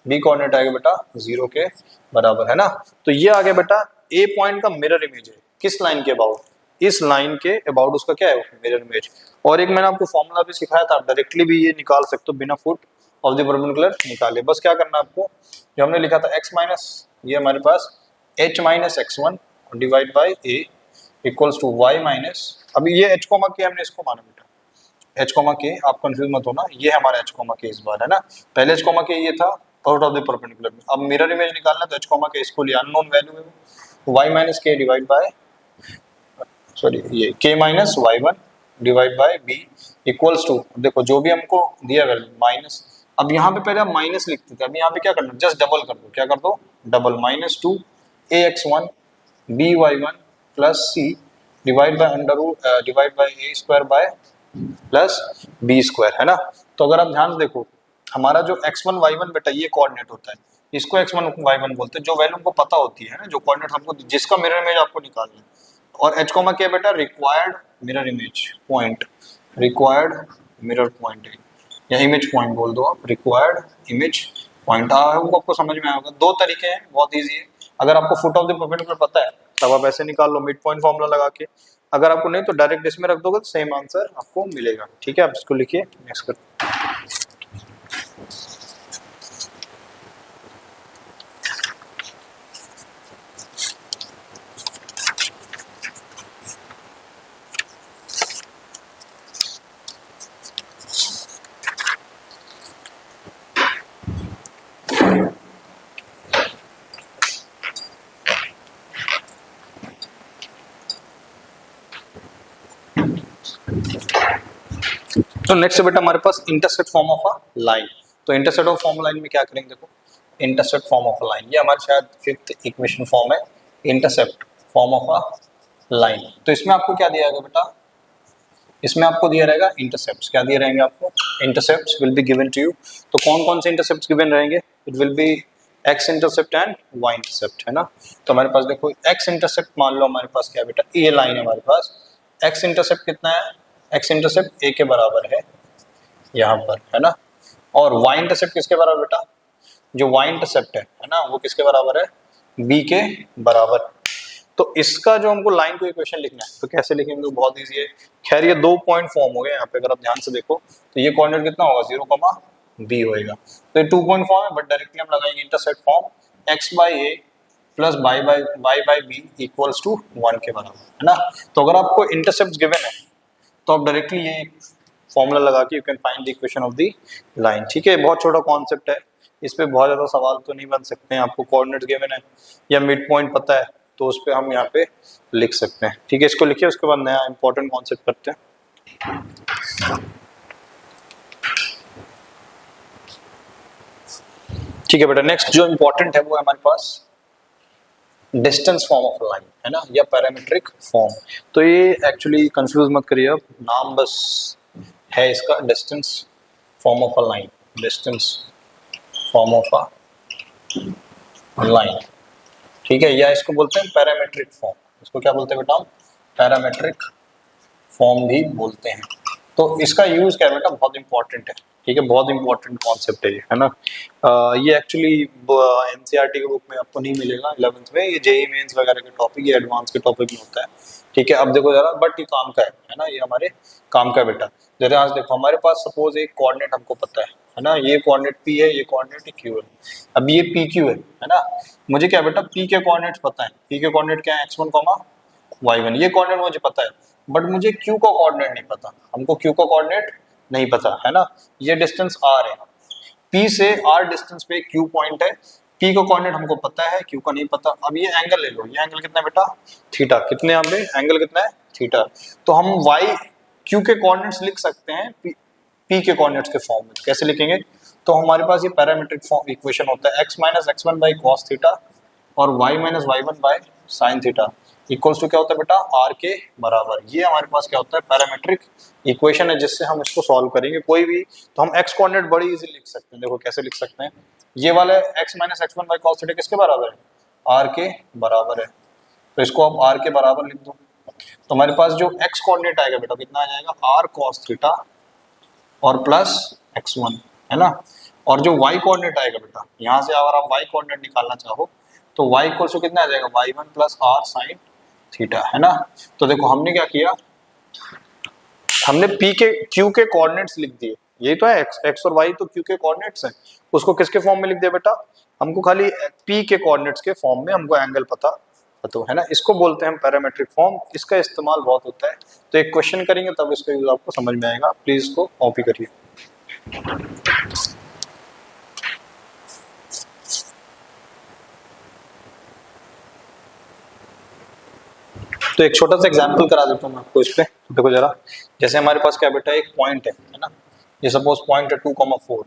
b कोऑर्डिनेट आएगा बेटा 0 के बराबर, है ना। तो ये आ गया बेटा a पॉइंट का मिरर इमेज है, किस लाइन के अबाउट, इस लाइन के अबाउट उसका क्या है, मिरर इमेज। और एक मैंने आपको फॉर्मूला भी सिखाया था, आप डायरेक्टली भी ये निकाल सकते हो बिना फुट ऑफ द परपेंडिकुलर निकाले। बस क्या करना है आपको, जो हमने लिखा था x माइनस, ये हमारे पास h - x1 divide by a equals to y minus, अभी ये h, k हमने इसको माना बेटा, h, k, आप कंफ्यूज मत होना, ये हमारा h, k इस बार, है ना। पहले h, k ये था आउट ऑफ द परपेंडिकुलर में, अब मिरर इमेज निकालना तो h, k इसको लिया, अननोन वैल्यू है y - k divide by, sorry ये k - y1 divide by b equals to, देखो जो भी हमको दिया वैल्यू माइनस, अब यहाँ पे पहले हम माइनस लिखते थे, अब यहाँ पे क्या करना, जस्ट डबल कर दो, क्या कर दो, डबल, -2 ax1 by1 प्लस c divide by divide by a² by plus b², है ना। तो अगर आप ध्यान से देखो, हमारा जो x1 y1 बेटा ये कोऑर्डिनेट होता है, इसको x1 y1 बोलते हैं, जो वैल्यू हमको पता होती है ना, जो कोऑर्डिनेट हमको, जिसका मिरर इमेज आपको निकालना है। और h, k बेटा required mirror image point, required mirror point है, या इमेज पॉइंट बोल दो आप, रिक्वायर्ड इमेज पॉइंट। आपको समझ में आया होगा, दो तरीके हैं, बहुत इजी है। अगर आपको फुट ऑफ द परपेंडिकुलर पता है तब आप ऐसे निकाल लो मिड पॉइंट फॉर्मूला लगा के, अगर आपको नहीं तो डायरेक्ट इसमें रख दोगे तो सेम आंसर आपको मिलेगा, ठीक है। आप इसको लिखिए, नेक्स्ट कर। तो नेक्स्ट बेटा हमारे पास intersect form of a line. तो इंटरसेक्ट ऑफ फॉर्म लाइन में क्या करेंगे, देखो intercept form of a line, ये हमारे शायद 5th इक्वेशन फॉर्म है, intercept form of a line. तो इसमें आपको क्या दिया जाएगा बेटा, इसमें आपको दिया रहेगा इंटरसेप्ट्स, क्या दिए रहेंगे आपको, intercepts will be given to you. तो कौन कौन से इंटरसेप्ट्स गिवन रहेंगे, it will be x intercept and y intercept, है ना। तो हमारे पास देखो एक्स इंटरसेप्ट मान लो हमारे पास क्या बेटा, ये लाइन है हमारे पास, एक्स इंटरसेप्ट कितना है, एक्स इंटरसेप्ट ए के बराबर है यहाँ पर, है ना। और वाई इंटरसेप्ट किसके बराबर बेटा, जो वाई इंटरसेप्ट है ना, वो किसके बराबर है, बी के बराबर। तो इसका जो हमको लाइन को इक्वेशन लिखना है तो कैसे लिखेंगे, तो बहुत इजी है। खैर ये 2 पॉइंट फॉर्म हो गए यहाँ पे, अगर आप ध्यान से देखो तो ये कोऑर्डिनेट कितना होगा, 0, b होएगा। तो ये 2 पॉइंट फॉर्म है, बट डायरेक्टली हम लगाएंगे intercept form, x/a plus y/b equals to 1 के बराबर, है ना। तो अगर आपको इंटरसेप्ट गिवन है तो आप डायरेक्टली ये फॉर्मूला लगा के you can find the equation of the line, ठीक है। बहुत छोटा कॉन्सेप्ट है, इस पे बहुत ज्यादा सवाल तो नहीं बन सकते हैं, आपको कोऑर्डिनेट्स गिवन है या मिड पॉइंट पता है तो उस पे हम यहाँ पे लिख सकते हैं, ठीक है। इसको लिखिए, उसके बाद नया इंपॉर्टेंट कॉन्सेप्ट करते हैं। ठीक है बेटा, नेक्स्ट जो इंपॉर्टेंट है वो है हमारे पास डिस्टेंस फॉर्म ऑफ लाइन, है ना, या पैरामीट्रिक फॉर्म। तो ये एक्चुअली कंफ्यूज मत करिए आप, नाम बस है इसका, distance form of a line, distance form of a line, ठीक है, या इसको बोलते हैं पैरामीट्रिक फॉर्म। इसको क्या बोलते हैं बेटा? पैरामीट्रिक फॉर्म भी बोलते हैं। तो इसका यूज क्या है बेटा? बहुत इंपॉर्टेंट है, ठीक है, बहुत इंपॉर्टेंट कॉन्सेप्ट है ना। ये एक्चुअली एनसीईआरटी के बुक में आपको नहीं मिलेगा 11th में, ये जेईई मेंस वगैरह के टॉपिक, ये एडवांस के टॉपिक में होता है, ठीक है। अब देखो जरा, बट ये काम का है ना, ये हमारे काम का है बेटा। जैसे आज देखो हमारे पास सपोज एक कोऑर्डिनेट हमको पता है ना, ये कोऑर्डिनेट पी है, ये कोऑर्डिनेट क्यू है। अब ये पी क्यू है ना, मुझे क्या बेटा पी के कोऑर्डिनेट्स पता है, पी के कोऑर्डिनेट क्या है, x1 y1, ये कोऑर्डिनेट मुझे पता है, बट मुझे q का कोऑर्डिनेट नहीं पता, हमको q का कोऑर्डिनेट नहीं पता, है ना। ये डिस्टेंस r है, p से r डिस्टेंस पे q पॉइंट है, p का कोऑर्डिनेट हमको पता है, q का नहीं पता। अब ये एंगल ले लो, ये एंगल कितना है बेटा? थीटा। कितने यहाँ पे एंगल कितना है? थीटा। तो हम y q के कोऑर्डिनेट्स लिख सकते हैं p के कोऑर्डिनेट्स के फॉर्म में। कैसे लिखेंगे? तो हमारे पास ये पैरामीट्रिक फॉर्म इक्वेशन होता है, x minus x1 by cos theta और y minus y1 by sine theta equals to क्या होता है बेटा? r के बराबर। ये हमारे पास क्या होता है? पैरामीट्रिक इक्वेशन है, जिससे हम इसको सॉल्व करेंगे कोई भी, तो हम x कोऑर्डिनेट बड़ी इजी लिख सकते हैं। देखो कैसे लिख सकते हैं, ये वाला x minus x1 by cos theta किसके बराबर है? r के बराबर है। तो इसको आप r के बराबर लिख दो, तो हमारे पास जो x कोऑर्डिनेट आएगा बेटा कितना आ जाएगा? r कॉस थीटा और प्लस x1, है ना। और जो y कोऑर्डिनेट आएगा बेटा, यहाँ से अगर आप y कोऑर्डिनेट निकालना चाहो तो y इक्वल टू कितना आ जाएगा? y1 plus r sine theta, है ना। तो देखो हमने क्या किया, हमने p के q के कोऑर्डिनेट्स लिख दिए, यही तो है x और y तो q के कोऑर्डिनेट्स हैं, उसको किसके फॉर्म में लिख दिया बेटा? हमको खाली p के कोऑर्डिनेट्स के फॉर्म में हमको एंगल पता, तो है ना, इसको बोलते हैं पैरामीट्रिक फॉर्म। इसका इस्तेमाल बहुत होता है, तो एक क्वेश्चन करेंगे तब इसका यूज आपको समझ में आएगा। प्लीज इसको कॉपी करिए। तो एक छोटा सा एग्जांपल करा देता हूँ मैं आपको इस पे। देखो जरा, जैसे हमारे पास क्या बेटा एक पॉइंट है ना, ये सपोज पॉइंट है 2,4।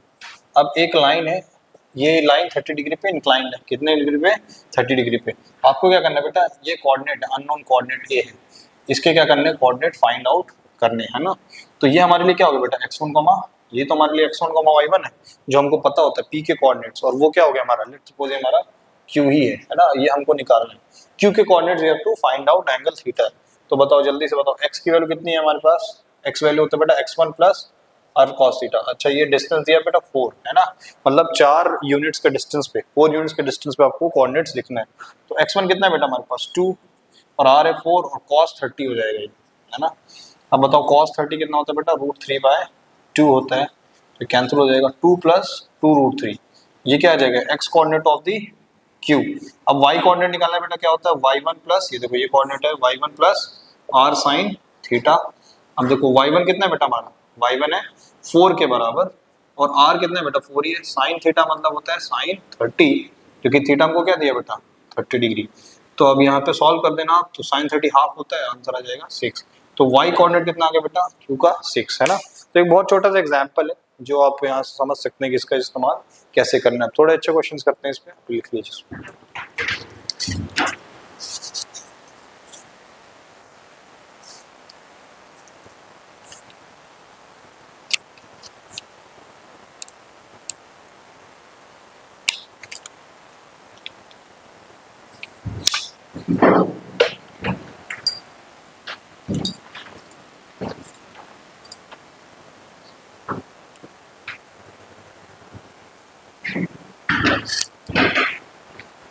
अब एक लाइन है, ये लाइन 30 डिग्री पे इंक्लाइंड है, कितने डिग्री पे? 30 डिग्री पे। आपको क्या करना है बेटा, ये कोऑर्डिनेट अननोन कोऑर्डिनेट ए है, इसके क्या करने हैं? कोऑर्डिनेट फाइंड आउट करने, है ना। तो ये हमारे लिए क्या होगा बेटा? x1, ये तो हमारे लिए x1, y1 है, जो हमको पता होता है p के कोऑर्डिनेट्स, और वो क्या हो गया हमारा? लेट्स सपोज ये हमारा q ही है ना, ये हमको निकालना है। q के coordinates we have to find out angle theta. तो बताओ जल्दी से बताओ, x की वैल्यू कितनी है हमारे पास? x वैल्यू होता है बेटा x1 plus r cos theta. अच्छा ये डिस्टेंस दिया बेटा 4, है ना, मतलब 4 यूनिट्स के डिस्टेंस पे, 4 यूनिट्स के डिस्टेंस पे आपको कोऑर्डिनेट्स लिखना है। तो x1 कितना है बेटा हमारे पास? 2 और r है 4 और cos 30 हो जाएगा ये, है ना। अब बताओ cos 30 कितना होता है बेटा? √3/2 होता है, तो कैंसिल हो जाएगा 2 प्लस 2√3। ये क्या आ जाएगा? x coordinate of the q। अब y कोऑर्डिनेट निकालना है बेटा, क्या होता है? y1 प्लस, ये देखो ये कोऑर्डिनेट है y1 plus r sine theta. अब देखो y1 कितना है बेटा हमारा? y1 है 4 के बराबर, और r कितना है बेटा? 4 ही है। साइन थीटा मतलब होता है साइन 30, क्योंकि थीटा हमको क्या दिया बेटा? 30 डिग्री। तो अब यहाँ पे सॉल्व कर देना आप, तो साइन 30 हाफ होता है, आंसर आ जाएगा 6। तो y कोऑर्डिनेट कितना आ गया बेटा? q का 6, है ना। तो एक बहुत छोटा सा एग्जांपल है जो आप यहाँ से समझ सकते हैं कि इसका इस्तेमाल कैसे करना है। थोड़े अच्छे क्वेश्चंस करते हैं इस पे, लिख लीजिए।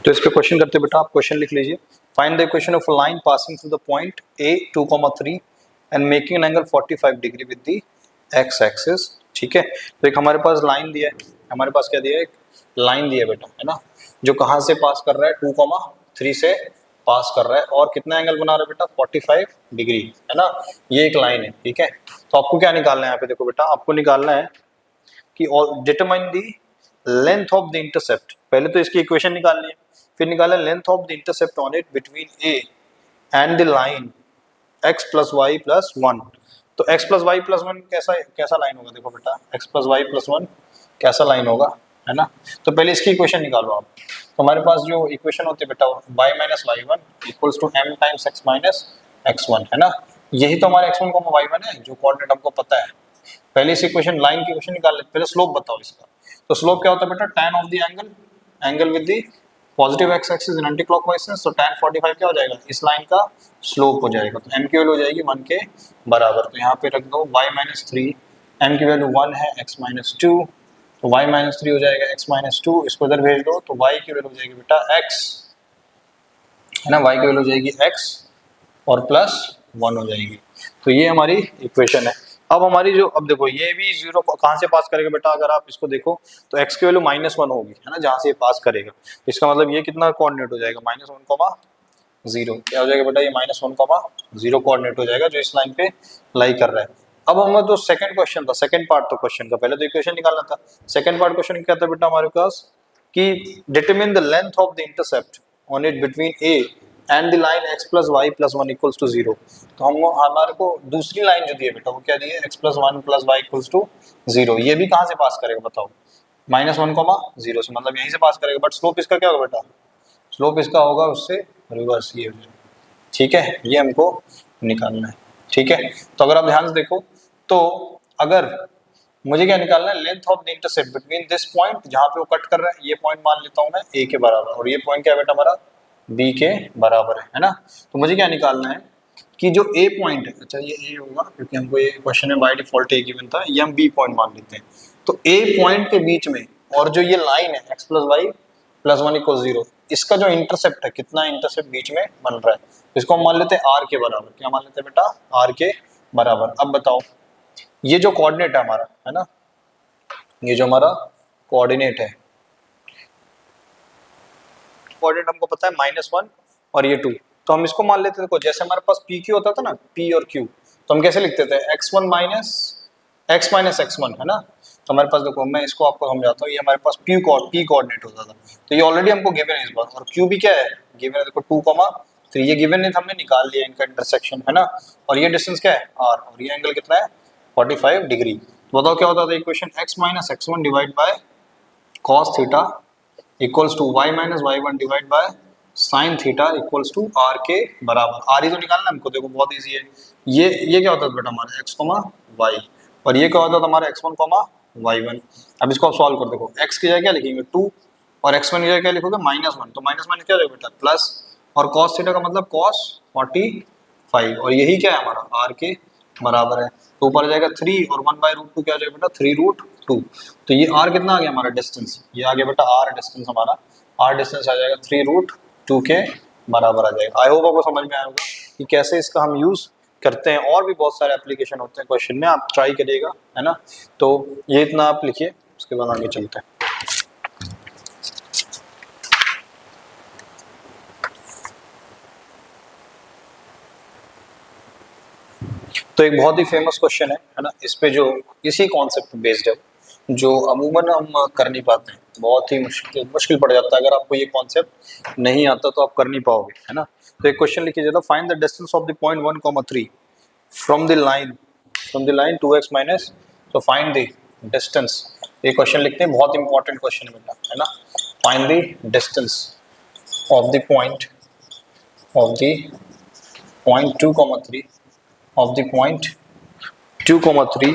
तो इस पे क्वेश्चन करते बेटा, आप क्वेश्चन लिख लीजिए। Find the equation of a line passing through the point a 2,3 and making an angle 45 degree with the x axis. ठीक है, तो एक हमारे पास लाइन दिया है, हमारे पास क्या दिया है? एक लाइन दिया है बेटा, है ना, जो कहाँ से पास कर रहा है? 2,3 से पास कर रहा है, और कितना एंगल बना रहा है बेटा? 45 डिग्री, है ना। ये एक लाइन है, ठीक है। तो आपको क्या निकालना है यहाँ पे? देखो बेटा, आपको निकालना है कि determine the length of the intercept. पहले तो इसकी इक्वेशन निकालनी है, फिर निकाला length of the intercept on it between A and the line x plus y plus 1। तो x प्लस वाई प्लस 1 कैसा लाइन होगा? देखो बेटा x प्लस वाई प्लस 1 कैसा लाइन होगा, है ना। तो पहले इसकी इक्वेशन निकालो आप। तो हमारे पास जो इक्वेशन होती है बेटा y minus y one equals to m times x minus x1 है ना, यही तो हमारा x1 y1 है जो कोऑर्डिनेट हमको पता है। पहले इस इक्वेशन लाइन की इक्वेशन निकाल लेते, पहले स्लोप बताओ इसका। तो स्लोप क्या होता है बेटा, tan of the angle with the positive x axis in anti clockwise sense, तो tan 45 क्या हो जाएगा, इस लाइन का स्लोप हो जाएगा। तो m की वैल्यू हो जाएगी 1 के बराबर, तो यहाँ पे रख दो y माइनस 3, m की वैल्यू 1 है, x माइनस 2, तो y माइनस 3 हो जाएगा x माइनस 2, इसको इधर भेज दो तो y की वैल्यू हो जाएगी बेटा x है ना, y की वैल्यू हो जाएगी x और प्लस 1 हो जाएगी। तो ये हमारी इक्वेशन है। अब हमारी जो, अब देखो ये भी जीरो कहाँ से पास करेगा बेटा, अगर आप इसको देखो तो x की वैल्यू -1 होगी है ना, जहाँ से ये पास करेगा। इसका मतलब ये कितना कोऑर्डिनेट हो जाएगा, -1, 0 क्या हो जाएगा बेटा, ये -1, 0 कोऑर्डिनेट हो जाएगा जो इस लाइन पे लाई कर रहा है। अब हमारा जो सेकंड क्वेश्चन था, सेकंड पार्ट तो क्वेश्चन का, पहले तो इक्वेशन निकालना था, सेकंड पार्ट क्वेश्चन क्या था बेटा हमारे पास कि determine the length of the intercept on it between a and the line x plus y plus 1 equals to 0। तो हम हमारे को दूसरी लाइन जो दी है बेटा वो क्या दी है, x plus 1 plus y equals to 0, ये भी कहाँ से पास करेगा बताओ, -1, 0 से, मतलब यहीं से पास करेगा। बट स्लोप इसका क्या होगा बेटा, स्लोप इसका होगा उससे रिवर्स, ये ठीक है, ये हमको निकालना है। ठीक है, तो अगर आप ध्यान से देखो तो अगर मुझे क्या निकालना है, length of the intercept between this point जहां पे वो कट कर रहा है, ये पॉइंट मान लेता हूं मैं a के बराबर, और ये पॉइंट क्या है बेटा हमारा b के बराबर है ना। तो मुझे क्या निकालना है कि जो a पॉइंट है, अच्छा ये a होगा क्योंकि हमको ये क्वेश्चन में बाय डिफॉल्ट a गिवन था, ये हम b पॉइंट मान लेते हैं। तो a पॉइंट के बीच में और जो ये लाइन है x plus y plus 1 equal 0, इसका जो इंटरसेप्ट है, कितना इंटरसेप्ट बीच में बन रहा है, इसको हम मान लेते हैं r के बराबर। क्या मान लेते हैं बेटा, r के बराबर। अब बताओ ये जो कोऑर्डिनेट है हमारा है ना, ये जो हमारा कोऑर्डिनेट है, कोऑर्डिनेट हमको पता है -1 और ये 2, तो हम इसको मान लेते थे। देखो जैसे हमारे पास पी क्यू होता था ना, पी और क्यू, तो हम कैसे लिखते थे, x1 माइनस x1 है ना। तो हमारे पास देखो मैं इसको आपको समझाता हूँ, ये हमारे पास पी कोऑर्डिनेट होता था, तो ये ऑलरेडी हमको गिवन है इस बार, और क्यू भी क्या है गिवन है, देखो 2, 3 ये गिवन है, हमने निकाल लिया इनका इंटरसेक्शन है ना, और ये डिस्टेंस क्या है r, और ये एंगल कितना है 45 डिग्री। तो बताओ क्या होता था equation, x minus x1 divide by cos theta equals to y minus y1 divide by sin theta equals to r के बराबर। r ही तो निकालना हमको, देखो बहुत इजी है। ये क्या होता है बेटा हमारा x, y, और ये क्या होता था हमारा x1, y1। अब इसको आप सॉल्व कर देखो, x की जगह क्या लिखेंगे 2 और x1 की जगह क्या लिखोगे -1, तो -1 क्या हो जाएगा बेटा प्लस, और cos थीटा का मतलब cos 45, और यही क्या है हमारा r के बराबर है। तो ऊपर जाएगा 3 और 1/√2 क्या हो जाएगा बेटा 3√2। तो ये r कितना आ गया हमारा डिस्टेंस, ये आ गया बेटा r डिस्टेंस हमारा, r डिस्टेंस आ जाएगा 3√2 के बराबर आ जाएगा। आई होप आपको समझ में आया होगा कि कैसे इसका हम यूज करते हैं, और भी बहुत सारे एप्लीकेशन होते हैं क्वेश्चन में, आप ट्राई करिएगा है ना। तो ये इतना आप लिखिए, उसके बाद आगे चलते हैं। तो एक बहुत ही फेमस क्वेश्चन है ना, इस पे जो इसी कॉन्सेप्ट पे बेस्ड है, जो अमूमन हम कर नहीं पाते हैं, बहुत ही मुश्किल पड़ जाता है। अगर आपको ये कॉन्सेप्ट नहीं आता तो आप कर नहीं पाओगे है ना। तो एक क्वेश्चन लिखिए जरा, find the distance of the point 1, 3 from the line 2x minus, तो फाइंड द डिस्टेंस। ये क्वेश्चन लिखते हैं, बहुत इंपॉर्टेंट क्वेश्चन है बेटा है ना। Find the distance of the point 2, 3 of the point 2, 3,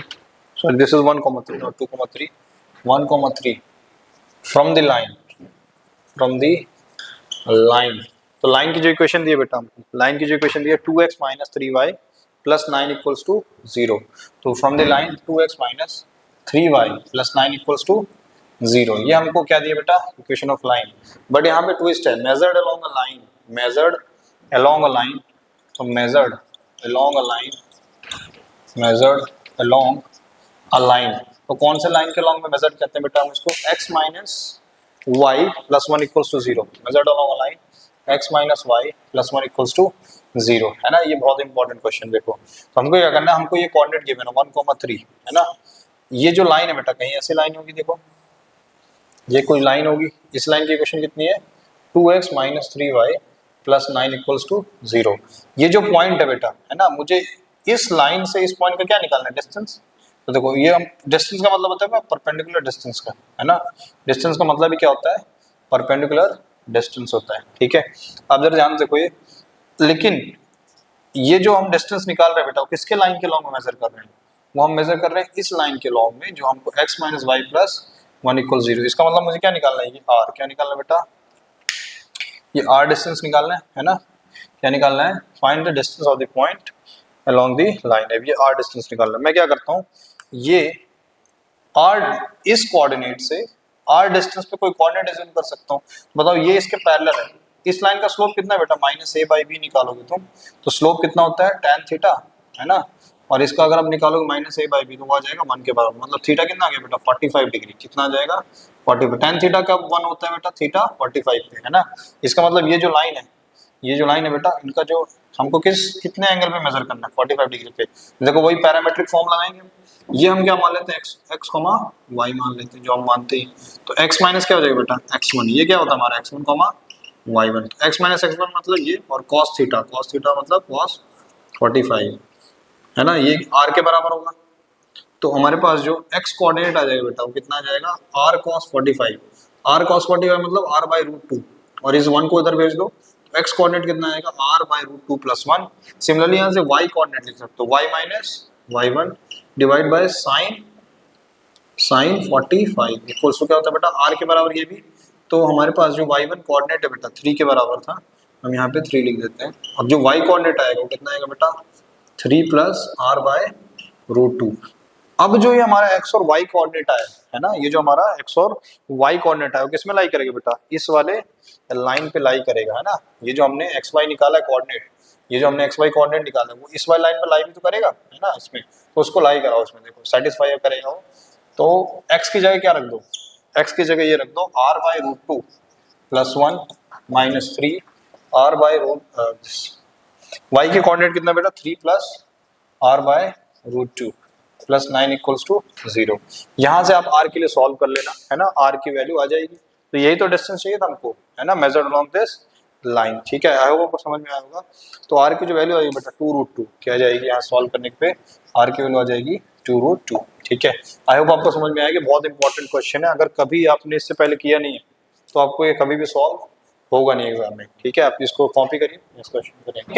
so this is 1, 3 not 2, 1, 3 from the line तो लाइन की जो इक्वेशन दी है बेटा हमको, लाइन की जो इक्वेशन दी है 2x minus 3y plus 9 equals to 0। तो from the line 2x minus 3y plus 9 equals to 0, ये हमको क्या दिया बेटा इक्वेशन ऑफ लाइन। बट यहाँ पे ट्विस्ट है, मेजर्ड अलोंग अ लाइन, तो मेजर्ड along a line, तो कौन से लाइन के अलॉन्ग में मेजर्ड करते हैं बेटा हम इसको, x minus y plus 1 equals to 0, measured along a line x minus y plus 1 equals to 0 है ना। ये बहुत इंपॉर्टेंट क्वेश्चन देखो, तो हमको क्या करना है, हमको ये कोऑर्डिनेट गिवन है 1, 3 है ना। ये जो लाइन है बेटा कहीं ऐसी लाइन होगी, देखो ये कोई लाइन होगी, इस लाइन की इक्वेशन कितनी है 2x minus 3y plus 9 equals to 0। ये जो पॉइंट है बेटा है ना, मुझे इस लाइन से इस पॉइंट का क्या निकालना है डिस्टेंस। तो देखो ये हम डिस्टेंस का मतलब होता है परपेंडिकुलर डिस्टेंस का है ना, डिस्टेंस का मतलब ही क्या होता है परपेंडिकुलर डिस्टेंस होता है, ठीक है। अब जरा ध्यान से देखो ये, लेकिन ये जो हम डिस्टेंस निकाल रहे हैं बेटा, वो किसके लाइन के लॉन्ग में मेजर कर रहे हैं? वो हम मेजर कर रहे हैं इस लाइन के लॉन्ग में, जो हमको x minus y plus 1 equal 0। इसका मतलब मुझे क्या निकालना है? ये r। क्या निकालना है बेटा? ये r डिस्टेंस निकालना है ना? क्या निकालना है? Find the distance of the point along the line. अब ये r डिस्टेंस निकालना है। मैं क्या करता हूँ, ये r इस कोऑर्डिनेट से r डिस्टेंस पे कोई कोऑर्डिनेट अज्यूम कर सकता हूँ। बताओ, ये इसके पैरेलल है। इस लाइन का स्लोप कितना है बेटा? माइनस a बाई बी निकालोगे तुम तो स्लोप कितना होता है? tan थीटा, है ना। और इसका अगर आप निकालोगे माइनस a बाई बी तो वो आ जाएगा 1 के बराबर। मतलब थीटा कितना आ गया बेटा? 45 डिग्री। कितना आ जाएगा? 45। tan थीटा कब 1 होता है बेटा? थीटा 45 पे, है ना। इसका मतलब ये जो लाइन है, ये जो लाइन है बेटा, इनका जो हमको कितने एंगल पे मेजर करना है? 45 डिग्री पे। देखो वही पैरामेट्रिक फॉर्म लगाएंगे। ये हम क्या मान लेते हैं? x कॉमा y मान लेते हैं, जो हम मानते हैं। तो x माइनस क्या हो जाएगा बेटा? x1। ये क्या होता है हमारा? x1 comma y1। तो x माइनस x1 मतलब ये, और cos थीटा मतलब cos 45, है ना। ये r के बराबर होगा। तो हमारे पास जो x कोऑर्डिनेट आ जाएगा बेटा, वो कितना आ जाएगा? r cos 45। r cos 45 मतलब r बाई रूट 2, और इस 1 को इधर भेज दो। x कोऑर्डिनेट कितना आएगा? r by root 2 plus 1। Similarly यहाँ से y कोऑर्डिनेट लिख सकते हो, y minus y1 divide by sine 45 equals to क्या होता है बेटा? r के बराबर ये भी। तो हमारे पास जो y1 कोऑर्डिनेट है बेटा 3 के बराबर था, हम यहाँ पे 3 लिख देते हैं। और जो y कोऑर्डिनेट आएगा वो कितना आएगा बेटा? 3 प्लस r बाय रूट 2। अब जो ये हमारा x और y कोऑर्डिनेट आया है ना, ये जो हमारा x और y कोऑर्डिनेट आया वो किसमें लाई करेगा बेटा? इस वाले लाइन पे लाई करेगा, है ना। ये जो हमने xy निकाला है कोऑर्डिनेट, ये जो हमने xy कोऑर्डिनेट निकाला है वो इस वाली लाइन पे लाई भी तो करेगा, है ना इसमें। तो उसको लाई कराओ इसमें, देखो सेटिस्फाई करेगा वो। तो x की जगह क्या रख दो? x की जगह ये रख दो r by root 2 plus 1 minus 3 r by root y के कोऑर्डिनेट कितना बेटा? 3 plus r by root 2 plus 9 equals to 0। यहाँ से आप r के लिए सॉल्व कर लेना, है ना। r की वैल्यू आ जाएगी। तो यही तो डिस्टेंस चाहिए था हमको, है ना, मेजर्ड अलोंग दिस लाइन, ठीक है। आई होप आपको समझ में आया होगा। तो r की जो वैल्यू आएगी बेटा 2 रूट 2 क्या जाएगी? यहाँ सॉल्व करने पे r की वैल्यू आ जाएगी 2 रूट 2, ठीक है। आई होप आपको समझ में आएगा। बहुत इंपॉर्टेंट क्वेश्चन है, अगर कभी आपने इससे पहले किया नहीं है तो आपको ये कभी भी सॉल्व होगा नहीं एग्जाम में, ठीक है। आप इसको कॉपी करिए, नेक्स्ट क्वेश्चन करेंगे।